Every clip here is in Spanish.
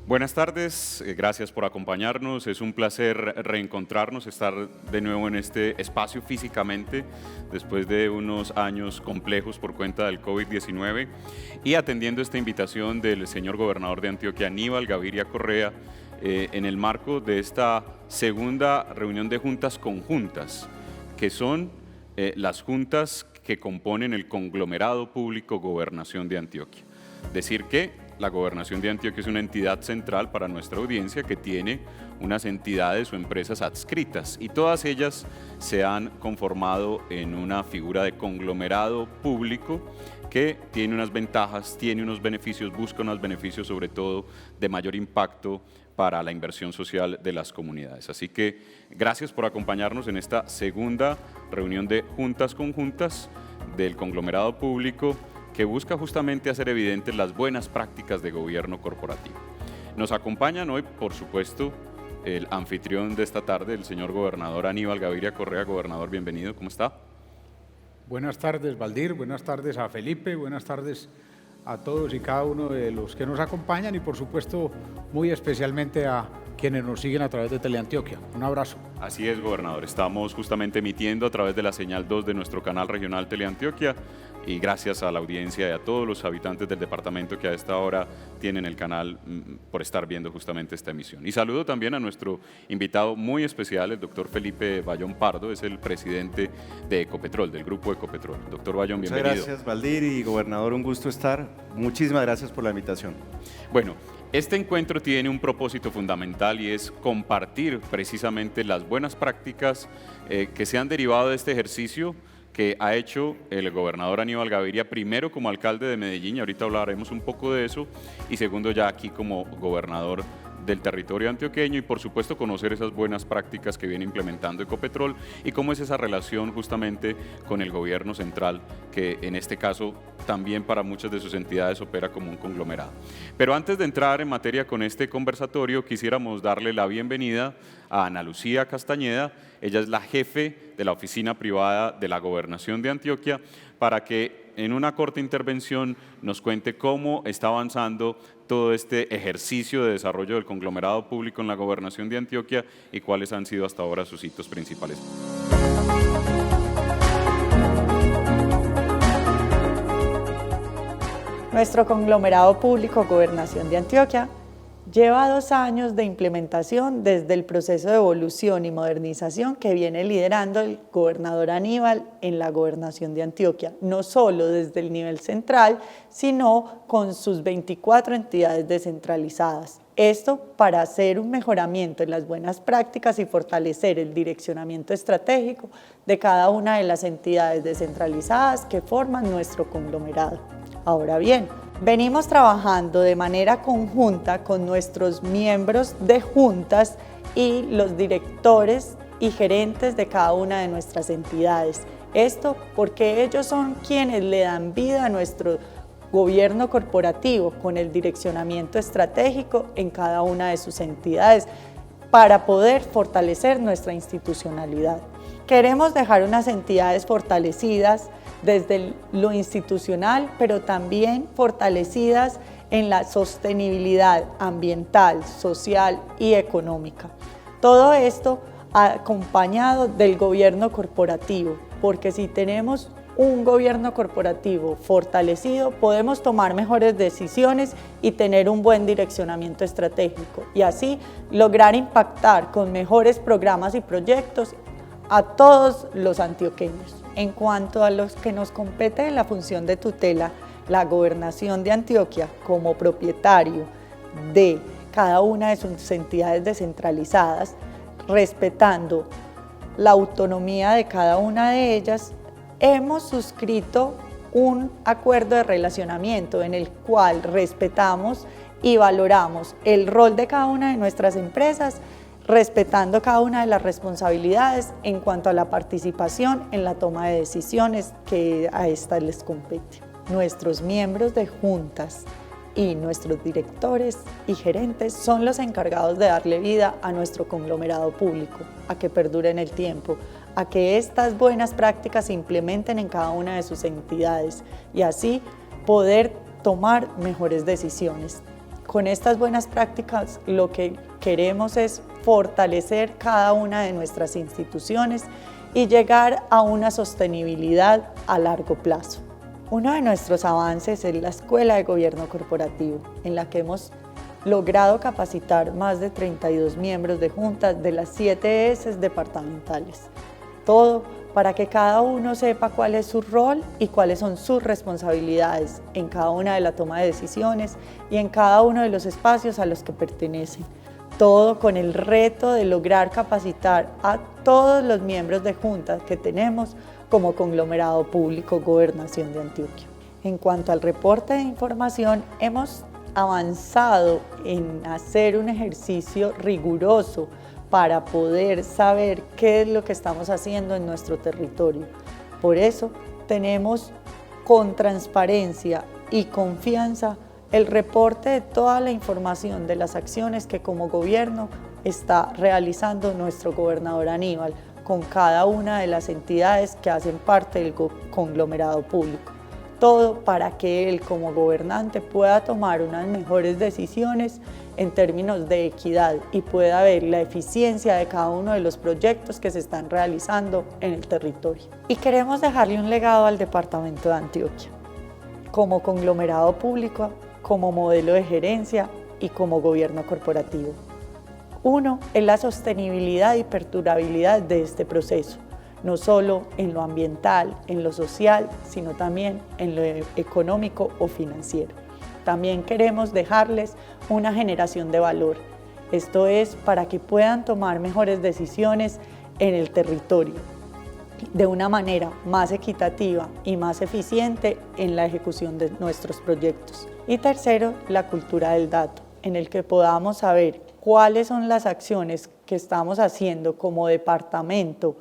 Buenas tardes, gracias por acompañarnos. Es un placer reencontrarnos, estar de nuevo en este espacio físicamente después de unos años complejos por cuenta del COVID-19 y atendiendo esta invitación del señor gobernador de Antioquia, Aníbal Gaviria Correa, en el marco de esta segunda reunión de juntas conjuntas, que son las juntas que componen el conglomerado público Gobernación de Antioquia. Decir que la Gobernación de Antioquia es una entidad central para nuestra audiencia que tiene unas entidades o empresas adscritas y todas ellas se han conformado en una figura de conglomerado público que tiene unas ventajas, tiene unos beneficios, busca unos beneficios sobre todo de mayor impacto para la inversión social de las comunidades. Así que gracias por acompañarnos en esta segunda reunión de juntas conjuntas del conglomerado público que busca justamente hacer evidentes las buenas prácticas de gobierno corporativo. Nos acompañan hoy, por supuesto, el anfitrión de esta tarde, el señor gobernador Aníbal Gaviria Correa. Gobernador, bienvenido, ¿cómo está? Buenas tardes, Valdir, buenas tardes a Felipe, buenas tardes a todos y cada uno de los que nos acompañan y por supuesto muy especialmente a quienes nos siguen a través de Teleantioquia. Un abrazo. Así es, gobernador, estamos justamente emitiendo a través de la señal 2 de nuestro canal regional Teleantioquia y gracias a la audiencia y a todos los habitantes del departamento que a esta hora tienen el canal por estar viendo justamente esta emisión. Y saludo también a nuestro invitado muy especial, el doctor Felipe Bayón Pardo, es el presidente de Ecopetrol, del grupo Ecopetrol. Doctor Bayón, bienvenido. Muchas gracias, Valdir, y gobernador, un gusto estar. Muchísimas gracias por la invitación. Bueno, este encuentro tiene un propósito fundamental y es compartir precisamente las buenas prácticas que se han derivado de este ejercicio que ha hecho el gobernador Aníbal Gaviria, primero como alcalde de Medellín, y ahorita hablaremos un poco de eso, y segundo ya aquí como gobernador del territorio antioqueño y por supuesto conocer esas buenas prácticas que viene implementando Ecopetrol y cómo es esa relación justamente con el gobierno central que en este caso también para muchas de sus entidades opera como un conglomerado. Pero antes de entrar en materia con este conversatorio quisiéramos darle la bienvenida a Ana Lucía Castañeda. Ella es la jefe de la oficina privada de la Gobernación de Antioquia para que en una corta intervención nos cuente cómo está avanzando todo este ejercicio de desarrollo del conglomerado público en la Gobernación de Antioquia y cuáles han sido hasta ahora sus hitos principales. Nuestro conglomerado público Gobernación de Antioquia lleva 2 años de implementación desde el proceso de evolución y modernización que viene liderando el gobernador Aníbal en la Gobernación de Antioquia, no solo desde el nivel central, sino con sus 24 entidades descentralizadas. Esto para hacer un mejoramiento en las buenas prácticas y fortalecer el direccionamiento estratégico de cada una de las entidades descentralizadas que forman nuestro conglomerado. Ahora bien, venimos trabajando de manera conjunta con nuestros miembros de juntas y los directores y gerentes de cada una de nuestras entidades. Esto porque ellos son quienes le dan vida a nuestro gobierno corporativo con el direccionamiento estratégico en cada una de sus entidades para poder fortalecer nuestra institucionalidad. Queremos dejar unas entidades fortalecidas desde lo institucional, pero también fortalecidas en la sostenibilidad ambiental, social y económica. Todo esto acompañado del gobierno corporativo, porque si tenemos un gobierno corporativo fortalecido, podemos tomar mejores decisiones y tener un buen direccionamiento estratégico y así lograr impactar con mejores programas y proyectos a todos los antioqueños. En cuanto a los que nos compete en la función de tutela, la Gobernación de Antioquia como propietario de cada una de sus entidades descentralizadas, respetando la autonomía de cada una de ellas, hemos suscrito un acuerdo de relacionamiento en el cual respetamos y valoramos el rol de cada una de nuestras empresas, respetando cada una de las responsabilidades en cuanto a la participación en la toma de decisiones que a estas les compete. Nuestros miembros de juntas y nuestros directores y gerentes son los encargados de darle vida a nuestro conglomerado público, a que perdure en el tiempo, a que estas buenas prácticas se implementen en cada una de sus entidades y así poder tomar mejores decisiones. Con estas buenas prácticas lo que queremos es fortalecer cada una de nuestras instituciones y llegar a una sostenibilidad a largo plazo. Uno de nuestros avances es la Escuela de Gobierno Corporativo, en la que hemos logrado capacitar más de 32 miembros de juntas de las 7 ES departamentales. Todo para que cada uno sepa cuál es su rol y cuáles son sus responsabilidades en cada una de la toma de decisiones y en cada uno de los espacios a los que pertenecen. Todo con el reto de lograr capacitar a todos los miembros de juntas que tenemos como conglomerado público Gobernación de Antioquia. En cuanto al reporte de información, hemos avanzado en hacer un ejercicio riguroso para poder saber qué es lo que estamos haciendo en nuestro territorio. Por eso tenemos con transparencia y confianza el reporte de toda la información de las acciones que como gobierno está realizando nuestro gobernador Aníbal con cada una de las entidades que hacen parte del conglomerado público. Todo para que él como gobernante pueda tomar unas mejores decisiones en términos de equidad y pueda ver la eficiencia de cada uno de los proyectos que se están realizando en el territorio. Y queremos dejarle un legado al departamento de Antioquia, como conglomerado público, como modelo de gerencia y como gobierno corporativo. Uno es la sostenibilidad y perdurabilidad de este proceso, no solo en lo ambiental, en lo social, sino también en lo económico o financiero. También queremos dejarles una generación de valor. Esto es para que puedan tomar mejores decisiones en el territorio, de una manera más equitativa y más eficiente en la ejecución de nuestros proyectos. Y tercero, la cultura del dato, en el que podamos saber cuáles son las acciones que estamos haciendo como departamento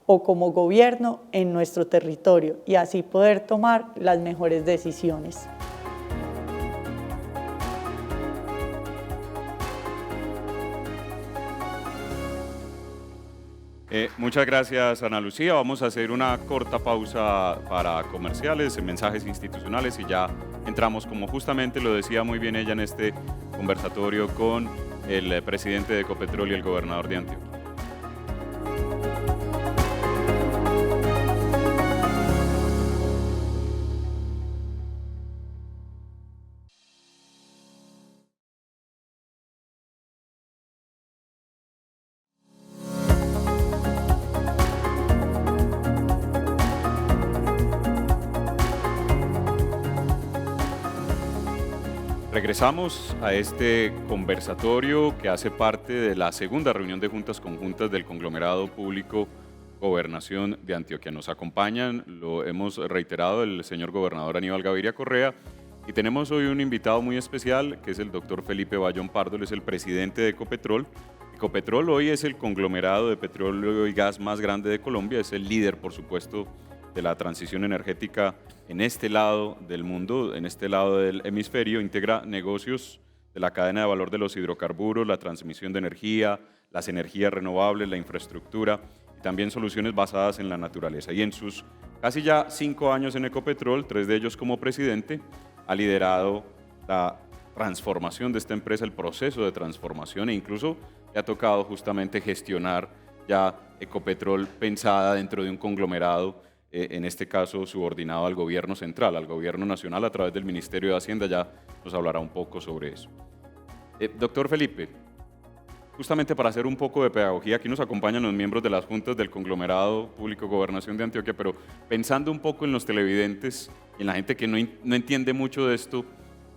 o como gobierno en nuestro territorio y así poder tomar las mejores decisiones. Muchas gracias, Ana Lucía. Vamos a hacer una corta pausa para comerciales, mensajes institucionales y ya entramos, como justamente lo decía muy bien ella en este conversatorio, con el presidente de Ecopetrol y el gobernador de Antioquia. Regresamos a este conversatorio que hace parte de la segunda reunión de juntas conjuntas del conglomerado público Gobernación de Antioquia. Nos acompañan, lo hemos reiterado, el señor gobernador Aníbal Gaviria Correa, y tenemos hoy un invitado muy especial que es el doctor Felipe Bayón Pardo, él es el presidente de Ecopetrol. Ecopetrol hoy es el conglomerado de petróleo y gas más grande de Colombia, es el líder, por supuesto, de la transición energética en este lado del mundo, en este lado del hemisferio. Integra negocios de la cadena de valor de los hidrocarburos, la transmisión de energía, las energías renovables, la infraestructura y también soluciones basadas en la naturaleza. Y en sus casi ya 5 años en Ecopetrol, 3 de ellos como presidente, ha liderado la transformación de esta empresa, el proceso de transformación, e incluso le ha tocado justamente gestionar ya Ecopetrol pensada dentro de un conglomerado, en este caso subordinado al gobierno central, al gobierno nacional a través del Ministerio de Hacienda. Ya nos hablará un poco sobre eso. Doctor Felipe, justamente para hacer un poco de pedagogía, aquí nos acompañan los miembros de las juntas del conglomerado público Gobernación de Antioquia, pero pensando un poco en los televidentes y en la gente que no entiende mucho de esto,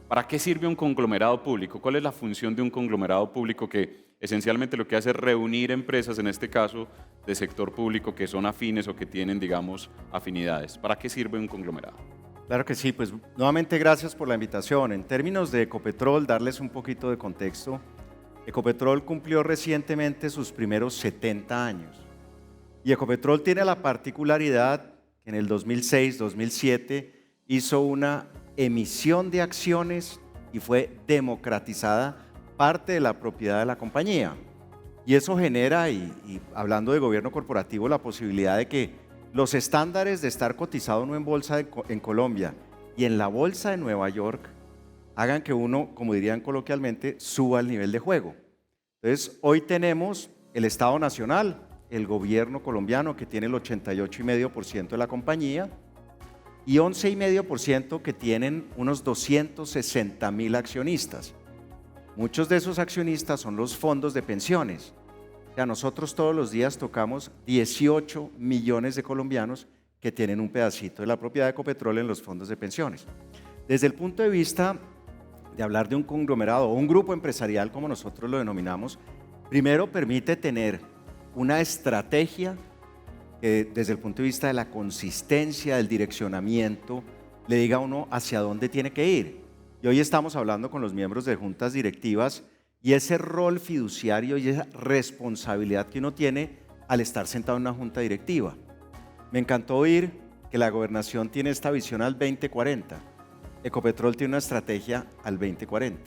¿para qué sirve un conglomerado público? ¿Cuál es la función de un conglomerado público que esencialmente lo que hace es reunir empresas, en este caso de sector público, que son afines o que tienen, digamos, afinidades? ¿Para qué sirve un conglomerado? Claro que sí, pues nuevamente gracias por la invitación. En términos de Ecopetrol, darles un poquito de contexto. Ecopetrol cumplió recientemente sus primeros 70 años y Ecopetrol tiene la particularidad que en el 2006-2007 hizo una emisión de acciones y fue democratizada parte de la propiedad de la compañía. Y eso genera, y hablando de gobierno corporativo, la posibilidad de que los estándares de estar cotizado no en bolsa en Colombia y en la bolsa de Nueva York hagan que uno, como dirían coloquialmente, suba el nivel de juego. Entonces, hoy tenemos el Estado Nacional, el gobierno colombiano que tiene el 88,5% de la compañía y 11,5% que tienen unos 260,000 accionistas. Muchos de esos accionistas son los fondos de pensiones. O sea, nosotros todos los días tocamos 18 millones de colombianos que tienen un pedacito de la propiedad de Ecopetrol en los fondos de pensiones. Desde el punto de vista de hablar de un conglomerado o un grupo empresarial, como nosotros lo denominamos, primero permite tener una estrategia que desde el punto de vista de la consistencia, del direccionamiento, le diga a uno hacia dónde tiene que ir. Y hoy estamos hablando con los miembros de juntas directivas y ese rol fiduciario y esa responsabilidad que uno tiene al estar sentado en una junta directiva. Me encantó oír que la gobernación tiene esta visión al 2040. Ecopetrol tiene una estrategia al 2040.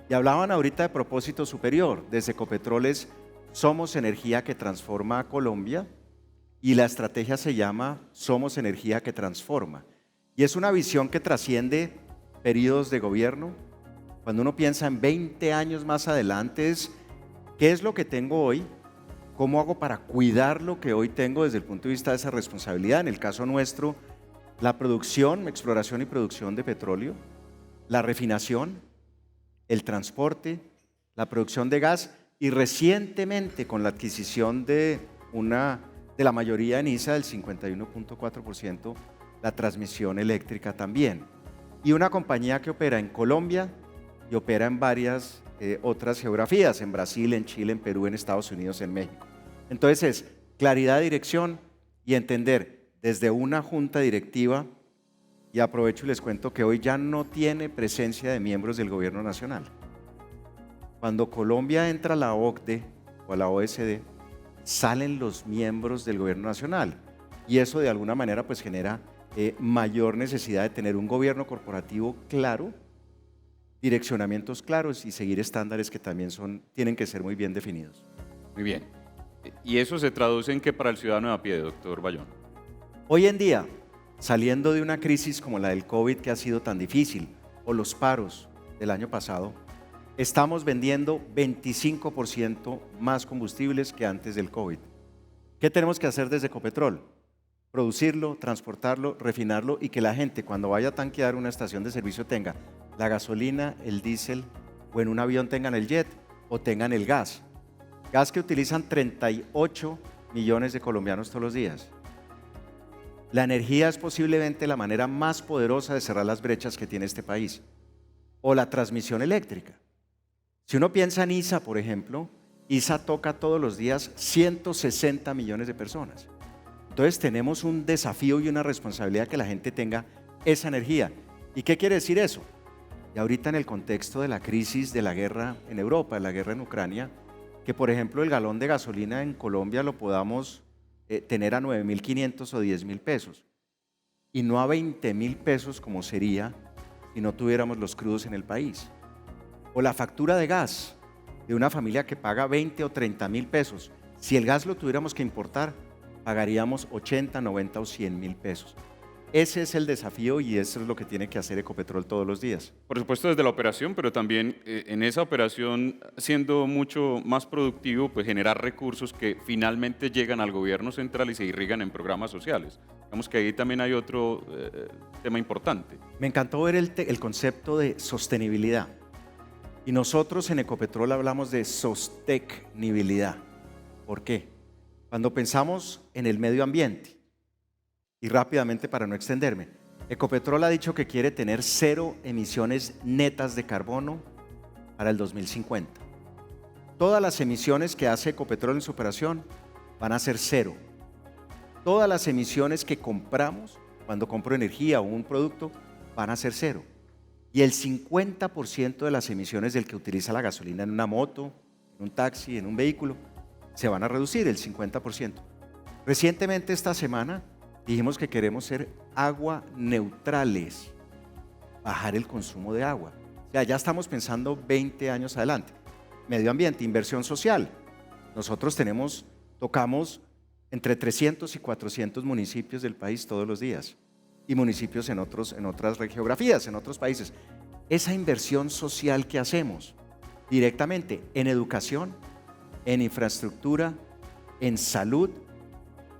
Y hablaban ahorita de propósito superior. Desde Ecopetrol es Somos Energía que Transforma a Colombia y la estrategia se llama Somos Energía que Transforma. Y es una visión que trasciende periodos de gobierno. Cuando uno piensa en 20 años más adelante es ¿qué es lo que tengo hoy? ¿Cómo hago para cuidar lo que hoy tengo desde el punto de vista de esa responsabilidad? En el caso nuestro, la producción, exploración y producción de petróleo, la refinación, el transporte, la producción de gas y recientemente con la adquisición de la mayoría en ISA, del 51,4%, la transmisión eléctrica también. Y una compañía que opera en Colombia y opera en varias otras geografías, en Brasil, en Chile, en Perú, en Estados Unidos, en México. Entonces es claridad de dirección y entender desde una junta directiva, y aprovecho y les cuento que hoy ya no tiene presencia de miembros del gobierno nacional. Cuando Colombia entra a la OCDE o a la OSD, salen los miembros del gobierno nacional y eso de alguna manera pues genera mayor necesidad de tener un gobierno corporativo claro, direccionamientos claros y seguir estándares que también tienen que ser muy bien definidos. Muy bien. ¿Y eso se traduce en qué para el ciudadano de a pie, doctor Bayón? Hoy en día, saliendo de una crisis como la del COVID que ha sido tan difícil, o los paros del año pasado, estamos vendiendo 25% más combustibles que antes del COVID. ¿Qué tenemos que hacer desde Ecopetrol? Producirlo, transportarlo, refinarlo y que la gente cuando vaya a tanquear una estación de servicio tenga la gasolina, el diésel o en un avión tengan el jet o tengan el gas. Gas que utilizan 38 millones de colombianos todos los días. La energía es posiblemente la manera más poderosa de cerrar las brechas que tiene este país. O la transmisión eléctrica. Si uno piensa en ISA, por ejemplo, ISA toca todos los días 160 millones de personas. Entonces tenemos un desafío y una responsabilidad que la gente tenga esa energía. ¿Y qué quiere decir eso? Y ahorita en el contexto de la crisis de la guerra en Europa, de la guerra en Ucrania, que por ejemplo el galón de gasolina en Colombia lo podamos tener a 9.500 o 10.000 pesos y no a 20.000 pesos como sería si no tuviéramos los crudos en el país. O la factura de gas de una familia que paga 20 o 30.000 pesos. Si el gas lo tuviéramos que importar, pagaríamos 80, 90 o 100.000 pesos. Ese es el desafío y eso es lo que tiene que hacer Ecopetrol todos los días. Por supuesto desde la operación, pero también en esa operación, siendo mucho más productivo, pues generar recursos que finalmente llegan al gobierno central y se irrigan en programas sociales. Digamos que ahí también hay otro tema importante. Me encantó ver el concepto de sostenibilidad. Y nosotros en Ecopetrol hablamos de sostenibilidad. ¿Por qué? Cuando pensamos en el medio ambiente, y rápidamente para no extenderme, Ecopetrol ha dicho que quiere tener 0 emisiones netas de carbono para el 2050. Todas las emisiones que hace Ecopetrol en su operación van a ser 0. Todas las emisiones que compramos, cuando compro energía o un producto, van a ser 0. Y el 50% de las emisiones del que utiliza la gasolina en una moto, en un taxi, en un vehículo, se van a reducir el 50%. Recientemente esta semana dijimos que queremos ser agua neutrales, bajar el consumo de agua. O sea, ya estamos pensando 20 años adelante. Medio ambiente, inversión social. Nosotros tocamos entre 300 y 400 municipios del país todos los días y municipios en otras geografías, en otros países. esa inversión social que hacemos directamente en educación, en infraestructura, en salud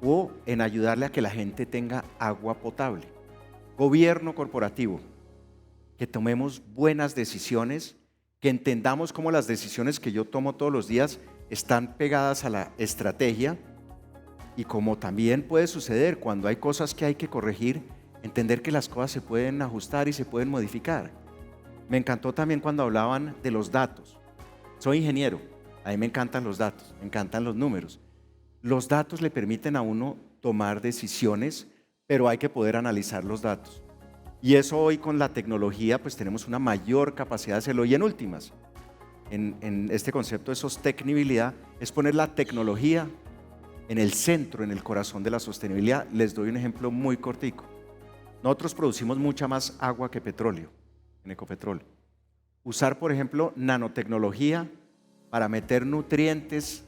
o en ayudarle a que la gente tenga agua potable. Gobierno corporativo, que tomemos buenas decisiones, que entendamos cómo las decisiones que yo tomo todos los días están pegadas a la estrategia y como también puede suceder cuando hay cosas que hay que corregir, entender que las cosas se pueden ajustar y se pueden modificar. Me encantó también cuando hablaban de los datos. Soy ingeniero, a mí me encantan los datos, me encantan los números. Los datos le permiten a uno tomar decisiones, pero hay que poder analizar los datos. Y eso hoy con la tecnología pues tenemos una mayor capacidad de hacerlo. Y en últimas, en este concepto de sostenibilidad, es poner la tecnología en el centro, en el corazón de la sostenibilidad. Les doy un ejemplo muy cortico. Nosotros producimos mucha más agua que petróleo, en Ecopetrol. Usar, por ejemplo, nanotecnología para meter nutrientes,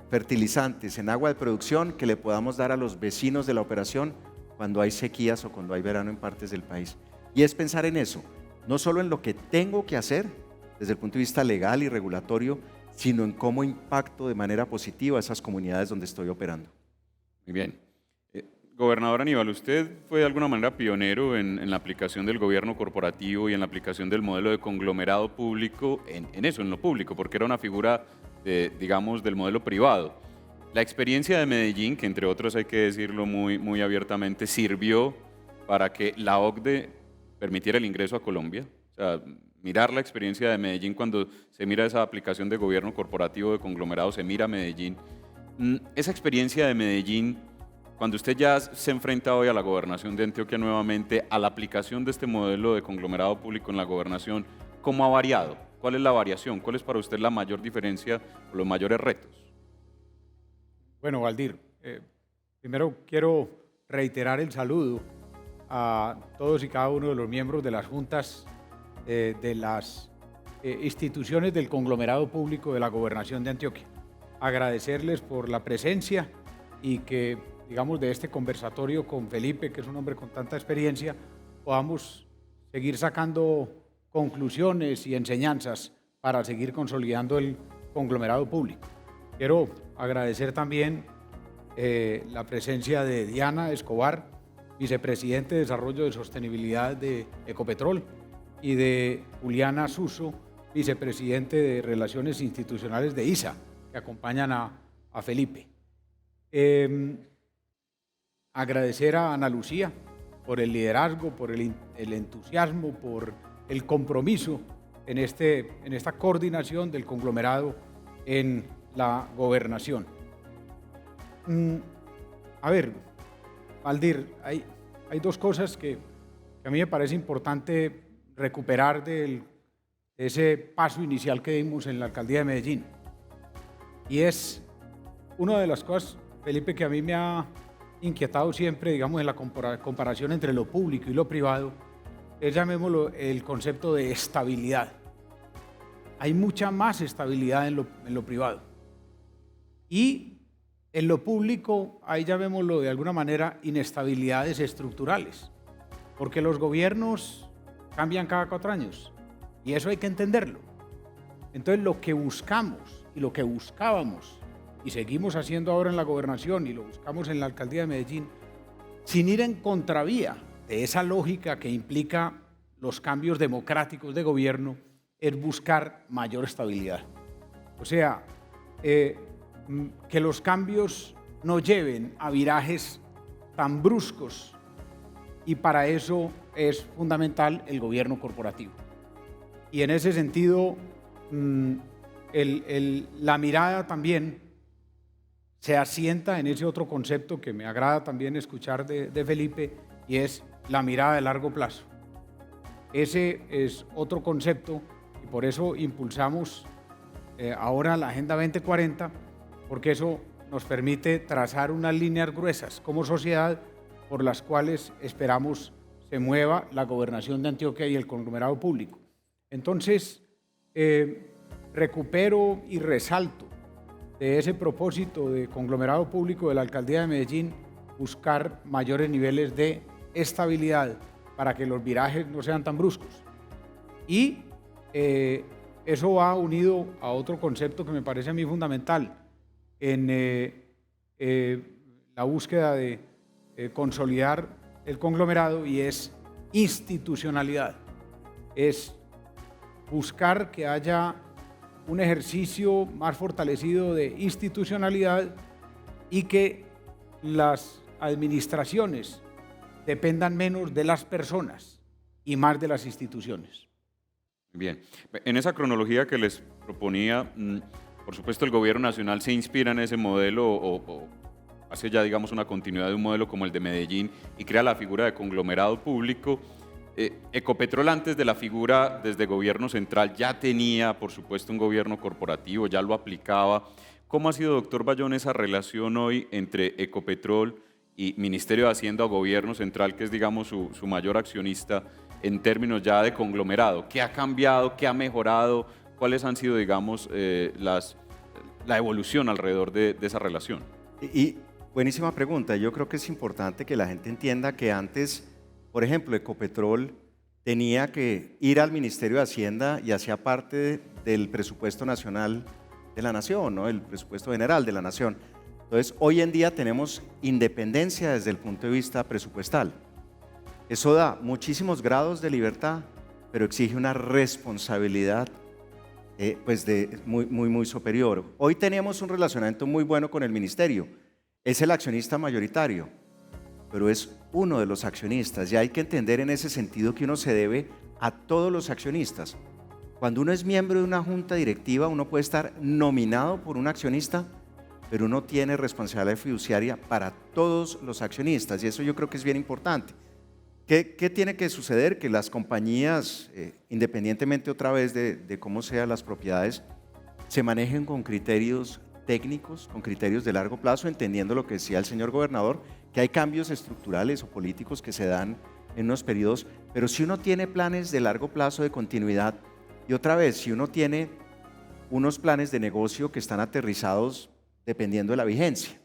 fertilizantes en agua de producción que le podamos dar a los vecinos de la operación cuando hay sequías o cuando hay verano en partes del país. Y es pensar en eso, no solo en lo que tengo que hacer desde el punto de vista legal y regulatorio, sino en cómo impacto de manera positiva a esas comunidades donde estoy operando. Muy bien. Gobernador Aníbal, usted fue de alguna manera pionero en la aplicación del gobierno corporativo y en la aplicación del modelo de conglomerado público, en eso, en lo público, porque era una figura, digamos, del modelo privado. La experiencia de Medellín, que entre otros hay que decirlo muy abiertamente, sirvió para que la OCDE permitiera el ingreso a Colombia. O sea, mirar la experiencia de Medellín cuando se mira esa aplicación de gobierno corporativo de conglomerado, se mira Medellín. Esa experiencia de Medellín, cuando usted ya se enfrenta hoy a la gobernación de Antioquia nuevamente, a la aplicación de este modelo de conglomerado público en la gobernación, ¿cómo ha variado? ¿Cuál es la variación? ¿Cuál es para usted la mayor diferencia o los mayores retos? Bueno, Valdir, primero quiero reiterar el saludo a todos y cada uno de los miembros de las juntas de las instituciones del conglomerado público de la Gobernación de Antioquia. Agradecerles por la presencia y que, digamos, de este conversatorio con Felipe, que es un hombre con tanta experiencia, podamos seguir sacando conclusiones y enseñanzas para seguir consolidando el conglomerado público. Quiero agradecer también la presencia de Diana Escobar, vicepresidente de Desarrollo de Sostenibilidad de Ecopetrol, y de Juliana Suso, vicepresidente de Relaciones Institucionales de ISA, que acompañan a Felipe. Agradecer a Ana Lucía por el liderazgo, por el entusiasmo, por el compromiso en esta coordinación del conglomerado en la gobernación. A ver, Valdir, hay dos cosas que a mí me parece importante recuperar de ese paso inicial que dimos en la alcaldía de Medellín. Y es una de las cosas, Felipe, que a mí me ha inquietado siempre, digamos, en la comparación entre lo público y lo privado, es, llamémoslo, el concepto de estabilidad. Hay mucha más estabilidad en lo privado. Y en lo público hay, llamémoslo de alguna manera, inestabilidades estructurales, porque los gobiernos cambian cada 4 años y eso hay que entenderlo. Entonces, lo que buscamos y lo que buscábamos y seguimos haciendo ahora en la gobernación y lo buscamos en la alcaldía de Medellín, sin ir en contravía de esa lógica que implica los cambios democráticos de gobierno, es buscar mayor estabilidad. O sea, que los cambios no lleven a virajes tan bruscos, y para eso es fundamental el gobierno corporativo. Y en ese sentido, la mirada también se asienta en ese otro concepto que me agrada también escuchar de Felipe, y es la mirada de largo plazo. Ese es otro concepto y por eso impulsamos ahora la Agenda 2040, porque eso nos permite trazar unas líneas gruesas como sociedad por las cuales esperamos se mueva la gobernación de Antioquia y el conglomerado público. Entonces, recupero y resalto de ese propósito de conglomerado público de la alcaldía de Medellín, buscar mayores niveles de estabilidad para que los virajes no sean tan bruscos. Y eso va unido a otro concepto que me parece a mí fundamental en la búsqueda de consolidar el conglomerado, y es institucionalidad. Es buscar que haya un ejercicio más fortalecido de institucionalidad y que las administraciones dependan menos de las personas y más de las instituciones. Bien, en esa cronología que les proponía, por supuesto el gobierno nacional se inspira en ese modelo o hace ya, digamos, una continuidad de un modelo como el de Medellín y crea la figura de conglomerado público. Ecopetrol, antes de la figura desde gobierno central, ya tenía, por supuesto, un gobierno corporativo, ya lo aplicaba. ¿Cómo ha sido, doctor Bayón, esa relación hoy entre Ecopetrol y Ministerio de Hacienda o Gobierno Central, que es, digamos, su mayor accionista, en términos ya de conglomerado? ¿Qué ha cambiado? ¿Qué ha mejorado? ¿Cuáles han sido, digamos, la evolución alrededor de esa relación? Y buenísima pregunta. Yo creo que es importante que la gente entienda que antes, por ejemplo, Ecopetrol tenía que ir al Ministerio de Hacienda y hacía parte del presupuesto nacional de la nación, ¿no? El presupuesto general de la nación. Entonces, hoy en día tenemos independencia desde el punto de vista presupuestal. Eso da muchísimos grados de libertad, pero exige una responsabilidad pues muy superior. Hoy tenemos un relacionamiento muy bueno con el ministerio. Es el accionista mayoritario, pero es uno de los accionistas, y hay que entender en ese sentido que uno se debe a todos los accionistas. Cuando uno es miembro de una junta directiva, uno puede estar nominado por un accionista, pero uno tiene responsabilidad fiduciaria para todos los accionistas, y eso yo creo que es bien importante. ¿Qué tiene que suceder? Que las compañías, independientemente otra vez de cómo sean las propiedades, se manejen con criterios técnicos, con criterios de largo plazo, entendiendo lo que decía el señor gobernador, que hay cambios estructurales o políticos que se dan en unos periodos, pero si uno tiene planes de largo plazo de continuidad, y otra vez, si uno tiene unos planes de negocio que están aterrizados dependiendo de la vigencia.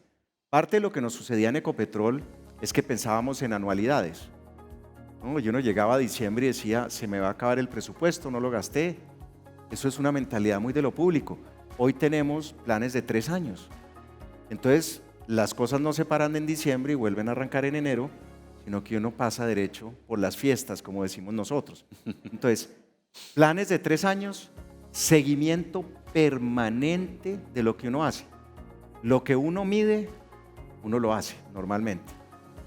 Parte de lo que nos sucedía en Ecopetrol es que pensábamos en anualidades, ¿no? Y uno llegaba a diciembre y decía, se me va a acabar el presupuesto, no lo gasté. Eso es una mentalidad muy de lo público. Hoy tenemos planes de 3 años. Entonces, las cosas no se paran en diciembre y vuelven a arrancar en enero, sino que uno pasa derecho por las fiestas, como decimos nosotros. Entonces, planes de 3 años, seguimiento permanente de lo que uno hace. Lo que uno mide, uno lo hace normalmente.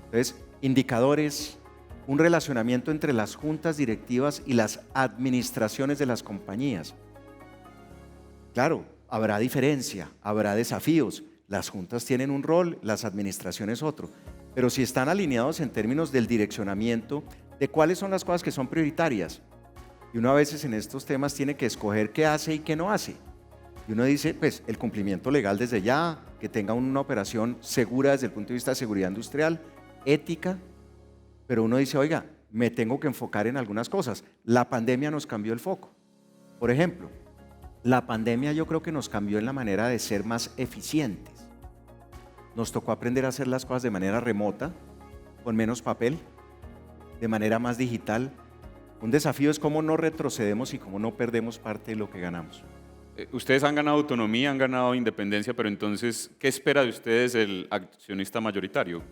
Entonces, indicadores, un relacionamiento entre las juntas directivas y las administraciones de las compañías. Claro, habrá diferencia, habrá desafíos. Las juntas tienen un rol, las administraciones otro. Pero si están alineados en términos del direccionamiento de cuáles son las cosas que son prioritarias. Y uno a veces en estos temas tiene que escoger qué hace y qué no hace. Y uno dice, pues, el cumplimiento legal desde ya, que tenga una operación segura desde el punto de vista de seguridad industrial, ética, pero uno dice, oiga, me tengo que enfocar en algunas cosas. La pandemia nos cambió el foco. Por ejemplo, la pandemia yo creo que nos cambió en la manera de ser más eficientes. Nos tocó aprender a hacer las cosas de manera remota, con menos papel, de manera más digital. Un desafío es cómo no retrocedemos y cómo no perdemos parte de lo que ganamos. Ustedes han ganado autonomía, han ganado independencia, pero entonces, ¿qué espera de ustedes el accionista mayoritario?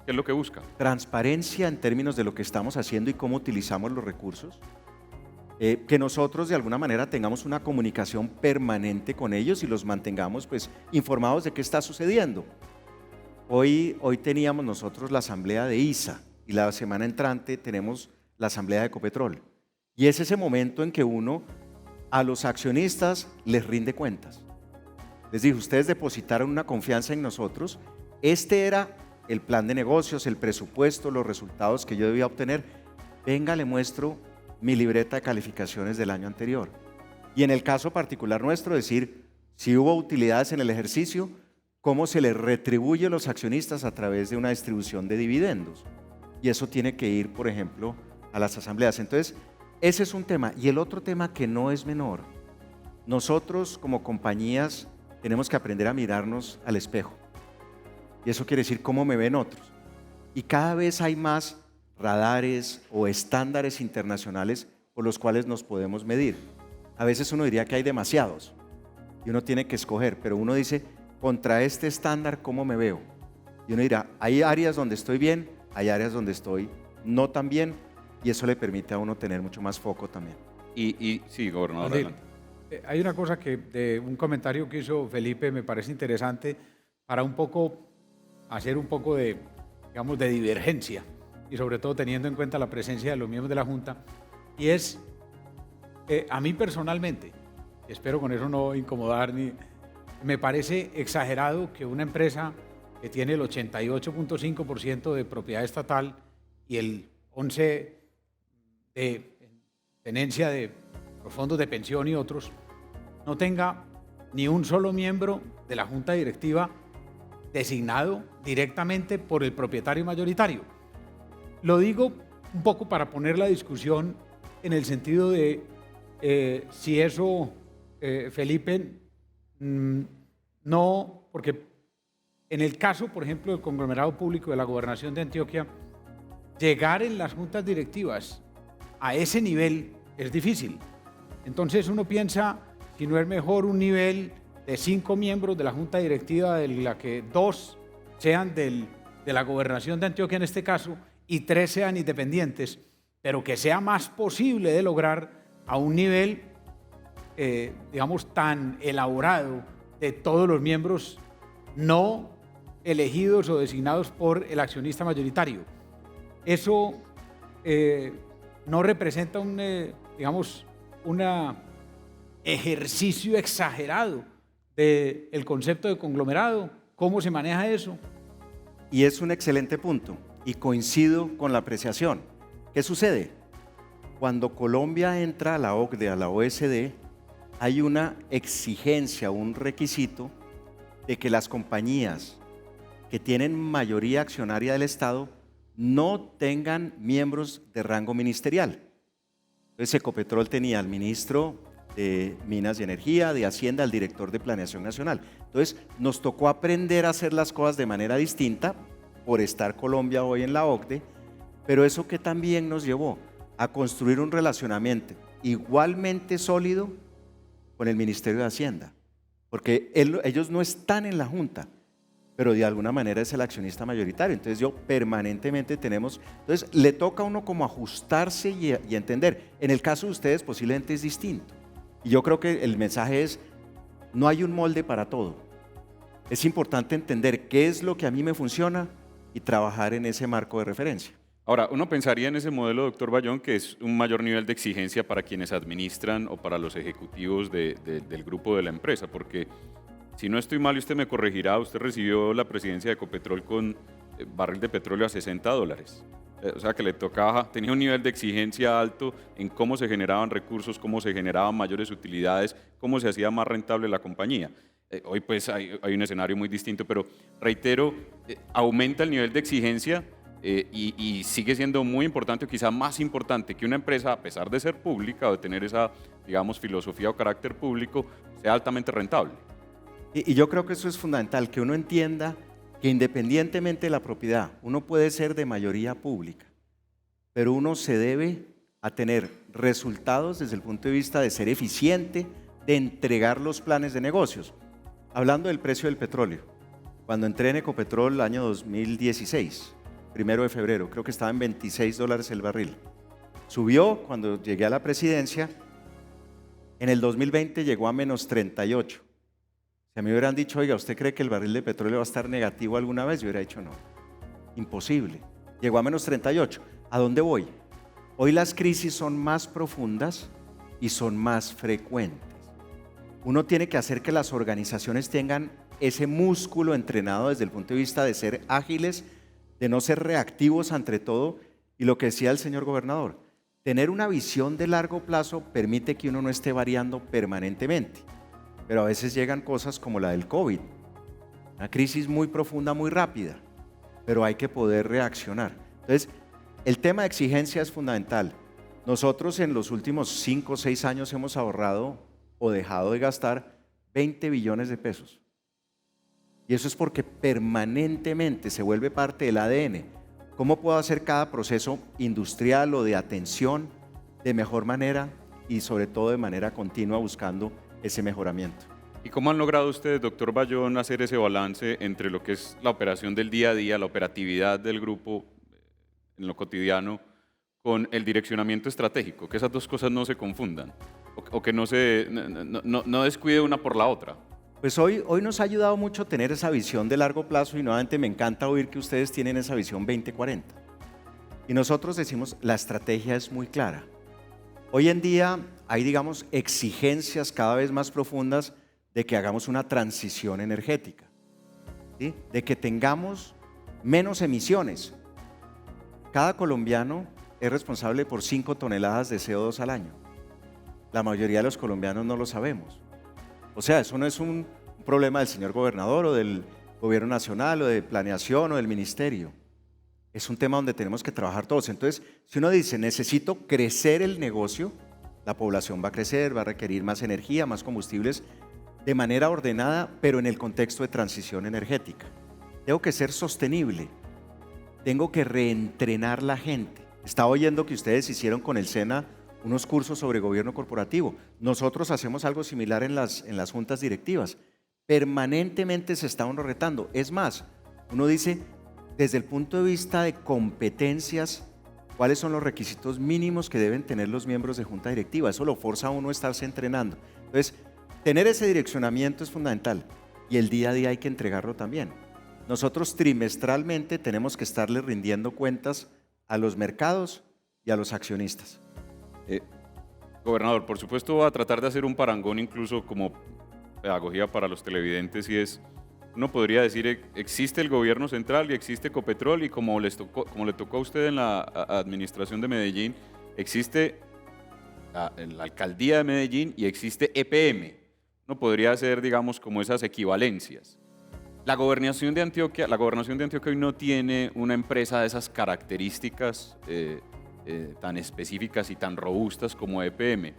¿Qué es lo que busca? Transparencia en términos de lo que estamos haciendo y cómo utilizamos los recursos. Que nosotros de alguna manera tengamos una comunicación permanente con ellos y los mantengamos pues informados de qué está sucediendo. Hoy teníamos nosotros la asamblea de ISA y la semana entrante tenemos la asamblea de Ecopetrol. Y es ese momento en que uno a los accionistas les rinde cuentas. Les digo, ustedes depositaron una confianza en nosotros, este era el plan de negocios, el presupuesto, los resultados que yo debía obtener. Venga, le muestro mi libreta de calificaciones del año anterior. Y en el caso particular nuestro, decir si hubo utilidades en el ejercicio, cómo se les retribuye a los accionistas a través de una distribución de dividendos. Y eso tiene que ir, por ejemplo, a las asambleas. Entonces, ese es un tema. Y el otro tema que no es menor, nosotros como compañías tenemos que aprender a mirarnos al espejo. Y eso quiere decir cómo me ven otros. Y cada vez hay más radares o estándares internacionales por los cuales nos podemos medir. A veces uno diría que hay demasiados y uno tiene que escoger, pero uno dice, contra este estándar, ¿cómo me veo? Y uno dirá, hay áreas donde estoy bien, hay áreas donde estoy no tan bien, y eso le permite a uno tener mucho más foco también. Y sí, gobernador, Valdir, adelante. hay una cosa que de un comentario que hizo Felipe me parece interesante para un poco hacer un poco de, digamos, de divergencia y sobre todo teniendo en cuenta la presencia de los miembros de la Junta, y es, a mí personalmente, espero con eso no incomodar, me parece exagerado que una empresa que tiene el 88.5% de propiedad estatal y el 11% de tenencia de los fondos de pensión y otros, no tenga ni un solo miembro de la junta directiva designado directamente por el propietario mayoritario. Lo digo un poco para poner la discusión en el sentido de si eso, Felipe, no, porque en el caso, por ejemplo, del conglomerado público de la Gobernación de Antioquia, llegar en las juntas directivas a ese nivel es difícil. Entonces uno piensa si no es mejor un nivel de 5 miembros de la junta directiva, de la que 2 sean de la Gobernación de Antioquia en este caso y 3 sean independientes, pero que sea más posible de lograr a un nivel, digamos, tan elaborado de todos los miembros no elegidos o designados por el accionista mayoritario. Eso no representa digamos, un ejercicio exagerado del concepto de conglomerado. ¿Cómo se maneja eso? Y es un excelente punto, y coincido con la apreciación. ¿Qué sucede? Cuando Colombia entra a la OCDE, a la OSD, hay una exigencia, un requisito de que las compañías que tienen mayoría accionaria del Estado no tengan miembros de rango ministerial. Entonces Ecopetrol tenía al ministro de Minas y Energía, de Hacienda, al director de Planeación Nacional. Entonces nos tocó aprender a hacer las cosas de manera distinta por estar Colombia hoy en la OCDE, pero eso que también nos llevó a construir un relacionamiento igualmente sólido con el Ministerio de Hacienda, porque ellos no están en la Junta, pero de alguna manera es el accionista mayoritario. Entonces yo permanentemente entonces le toca a uno como ajustarse y entender. En el caso de ustedes posiblemente es distinto. Y yo creo que el mensaje es, no hay un molde para todo. Es importante entender qué es lo que a mí me funciona y trabajar en ese marco de referencia. Ahora, uno pensaría en ese modelo, doctor Bayón, que es un mayor nivel de exigencia para quienes administran o para los ejecutivos del grupo de la empresa, porque si no estoy mal y usted me corregirá, usted recibió la presidencia de Ecopetrol con barril de petróleo a $60. O sea que le tocaba, tenía un nivel de exigencia alto en cómo se generaban recursos, cómo se generaban mayores utilidades, cómo se hacía más rentable la compañía. Hoy pues hay un escenario muy distinto, pero reitero, aumenta el nivel de exigencia y sigue siendo muy importante, o quizá más importante, que una empresa, a pesar de ser pública o de tener esa, digamos, filosofía o carácter público, sea altamente rentable. Y yo creo que eso es fundamental, que uno entienda que independientemente de la propiedad, uno puede ser de mayoría pública, pero uno se debe a tener resultados desde el punto de vista de ser eficiente, de entregar los planes de negocios. Hablando del precio del petróleo, cuando entré en Ecopetrol el año 2016, 1 de febrero, creo que estaba en $26 el barril. Subió cuando llegué a la presidencia, en el 2020 llegó a menos 38. Si a mí me hubieran dicho, oiga, ¿usted cree que el barril de petróleo va a estar negativo alguna vez? Yo hubiera dicho no, imposible. Llegó a menos 38. ¿A dónde voy? Hoy las crisis son más profundas y son más frecuentes. Uno tiene que hacer que las organizaciones tengan ese músculo entrenado desde el punto de vista de ser ágiles, de no ser reactivos ante todo, y lo que decía el señor gobernador, tener una visión de largo plazo permite que uno no esté variando permanentemente. Pero a veces llegan cosas como la del COVID, una crisis muy profunda, muy rápida, pero hay que poder reaccionar. Entonces, el tema de exigencia es fundamental. Nosotros en los últimos 5 o 6 años hemos ahorrado o dejado de gastar 20 billones de pesos. Y eso es porque permanentemente se vuelve parte del ADN. ¿Cómo puedo hacer cada proceso industrial o de atención de mejor manera y sobre todo de manera continua buscando ese mejoramiento. ¿Y cómo han logrado ustedes, doctor Bayón, hacer ese balance entre lo que es la operación del día a día, la operatividad del grupo en lo cotidiano, con el direccionamiento estratégico? Que esas dos cosas no se confundan o que no descuide una por la otra. Pues hoy nos ha ayudado mucho tener esa visión de largo plazo y nuevamente me encanta oír que ustedes tienen esa visión 2040. Y nosotros decimos, la estrategia es muy clara. Hoy en día hay, digamos, exigencias cada vez más profundas de que hagamos una transición energética, ¿sí? De que tengamos menos emisiones. Cada colombiano es responsable por 5 toneladas de CO2 al año. La mayoría de los colombianos no lo sabemos. O sea, eso no es un problema del señor gobernador o del gobierno nacional o de planeación o del ministerio. Es un tema donde tenemos que trabajar todos. Entonces, si uno dice, necesito crecer el negocio, la población va a crecer, va a requerir más energía, más combustibles, de manera ordenada, pero en el contexto de transición energética. Tengo que ser sostenible, tengo que reentrenar la gente. Estaba oyendo que ustedes hicieron con el SENA unos cursos sobre gobierno corporativo. Nosotros hacemos algo similar en las juntas directivas. Permanentemente se está uno retando. Es más, uno dice, desde el punto de vista de competencias, ¿cuáles son los requisitos mínimos que deben tener los miembros de junta directiva? Eso lo forza a uno a estarse entrenando. Entonces, tener ese direccionamiento es fundamental y el día a día hay que entregarlo también. Nosotros trimestralmente tenemos que estarle rindiendo cuentas a los mercados y a los accionistas. Gobernador, por supuesto va a tratar de hacer un parangón incluso como pedagogía para los televidentes y es, uno podría decir, existe el gobierno central y existe Ecopetrol y como le tocó a usted en la administración de Medellín, existe la alcaldía de Medellín y existe EPM. Uno podría hacer, digamos, como esas equivalencias. La gobernación de Antioquia hoy no tiene una empresa de esas características tan específicas y tan robustas como EPM.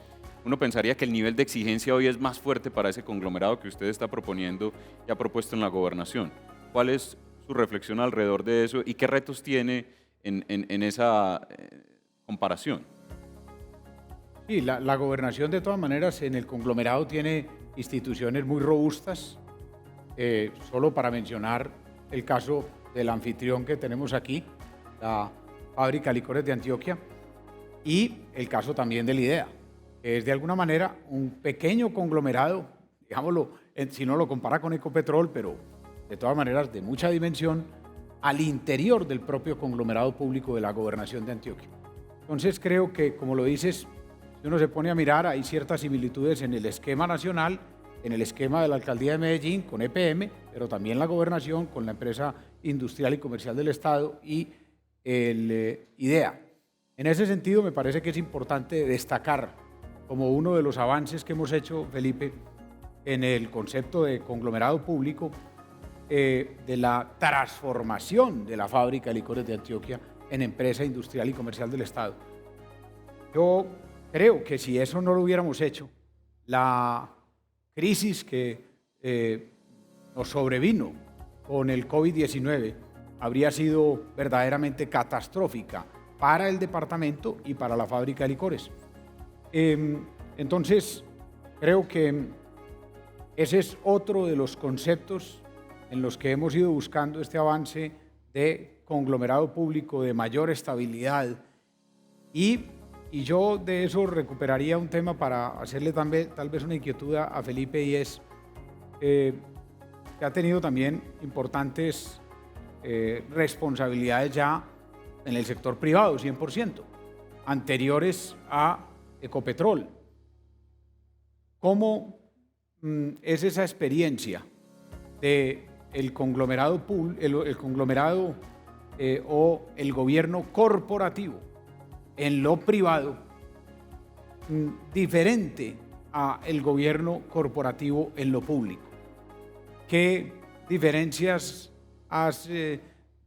Uno pensaría que el nivel de exigencia hoy es más fuerte para ese conglomerado que usted está proponiendo y ha propuesto en la gobernación. ¿Cuál es su reflexión alrededor de eso y qué retos tiene en esa comparación? Sí, la gobernación de todas maneras en el conglomerado tiene instituciones muy robustas. Solo para mencionar el caso del anfitrión que tenemos aquí, la Fábrica de Licores de Antioquia, y el caso también del IDEA, que es de alguna manera un pequeño conglomerado, digámoslo, si no lo compara con Ecopetrol, pero de todas maneras de mucha dimensión, al interior del propio conglomerado público de la Gobernación de Antioquia. Entonces creo que, como lo dices, si uno se pone a mirar, hay ciertas similitudes en el esquema nacional, en el esquema de la Alcaldía de Medellín con EPM, pero también la Gobernación con la empresa industrial y comercial del Estado y el IDEA. En ese sentido, me parece que es importante destacar como uno de los avances que hemos hecho, Felipe, en el concepto de conglomerado público, de la transformación de la Fábrica de Licores de Antioquia en empresa industrial y comercial del Estado. Yo creo que si eso no lo hubiéramos hecho, la crisis que nos sobrevino con el COVID-19 habría sido verdaderamente catastrófica para el departamento y para la fábrica de licores. Entonces, creo que ese es otro de los conceptos en los que hemos ido buscando este avance de conglomerado público de mayor estabilidad y yo de eso recuperaría un tema para hacerle tal vez una inquietud a Felipe y es que ha tenido también importantes responsabilidades ya en el sector privado, 100%, anteriores a Ecopetrol. ¿Cómo es esa experiencia del conglomerado, o el gobierno corporativo en lo privado, diferente a el gobierno corporativo en lo público? ¿Qué diferencias has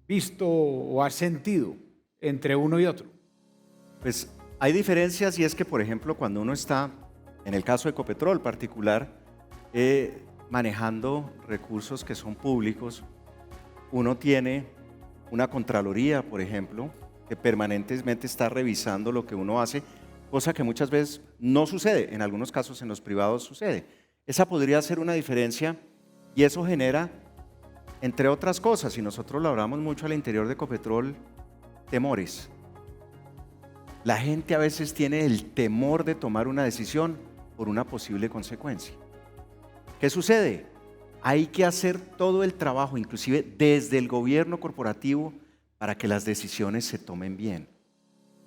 visto o has sentido entre uno y otro? Pues hay diferencias y es que, por ejemplo, cuando uno está, en el caso de Ecopetrol particular, manejando recursos que son públicos, uno tiene una Contraloría, por ejemplo, que permanentemente está revisando lo que uno hace cosa que muchas veces no sucede, en algunos casos en los privados sucede. Esa podría ser una diferencia y eso genera, entre otras cosas, y nosotros lo hablamos mucho al interior de Ecopetrol, temores. La gente a veces tiene el temor de tomar una decisión por una posible consecuencia. ¿Qué sucede? Hay que hacer todo el trabajo, inclusive desde el gobierno corporativo, para que las decisiones se tomen bien,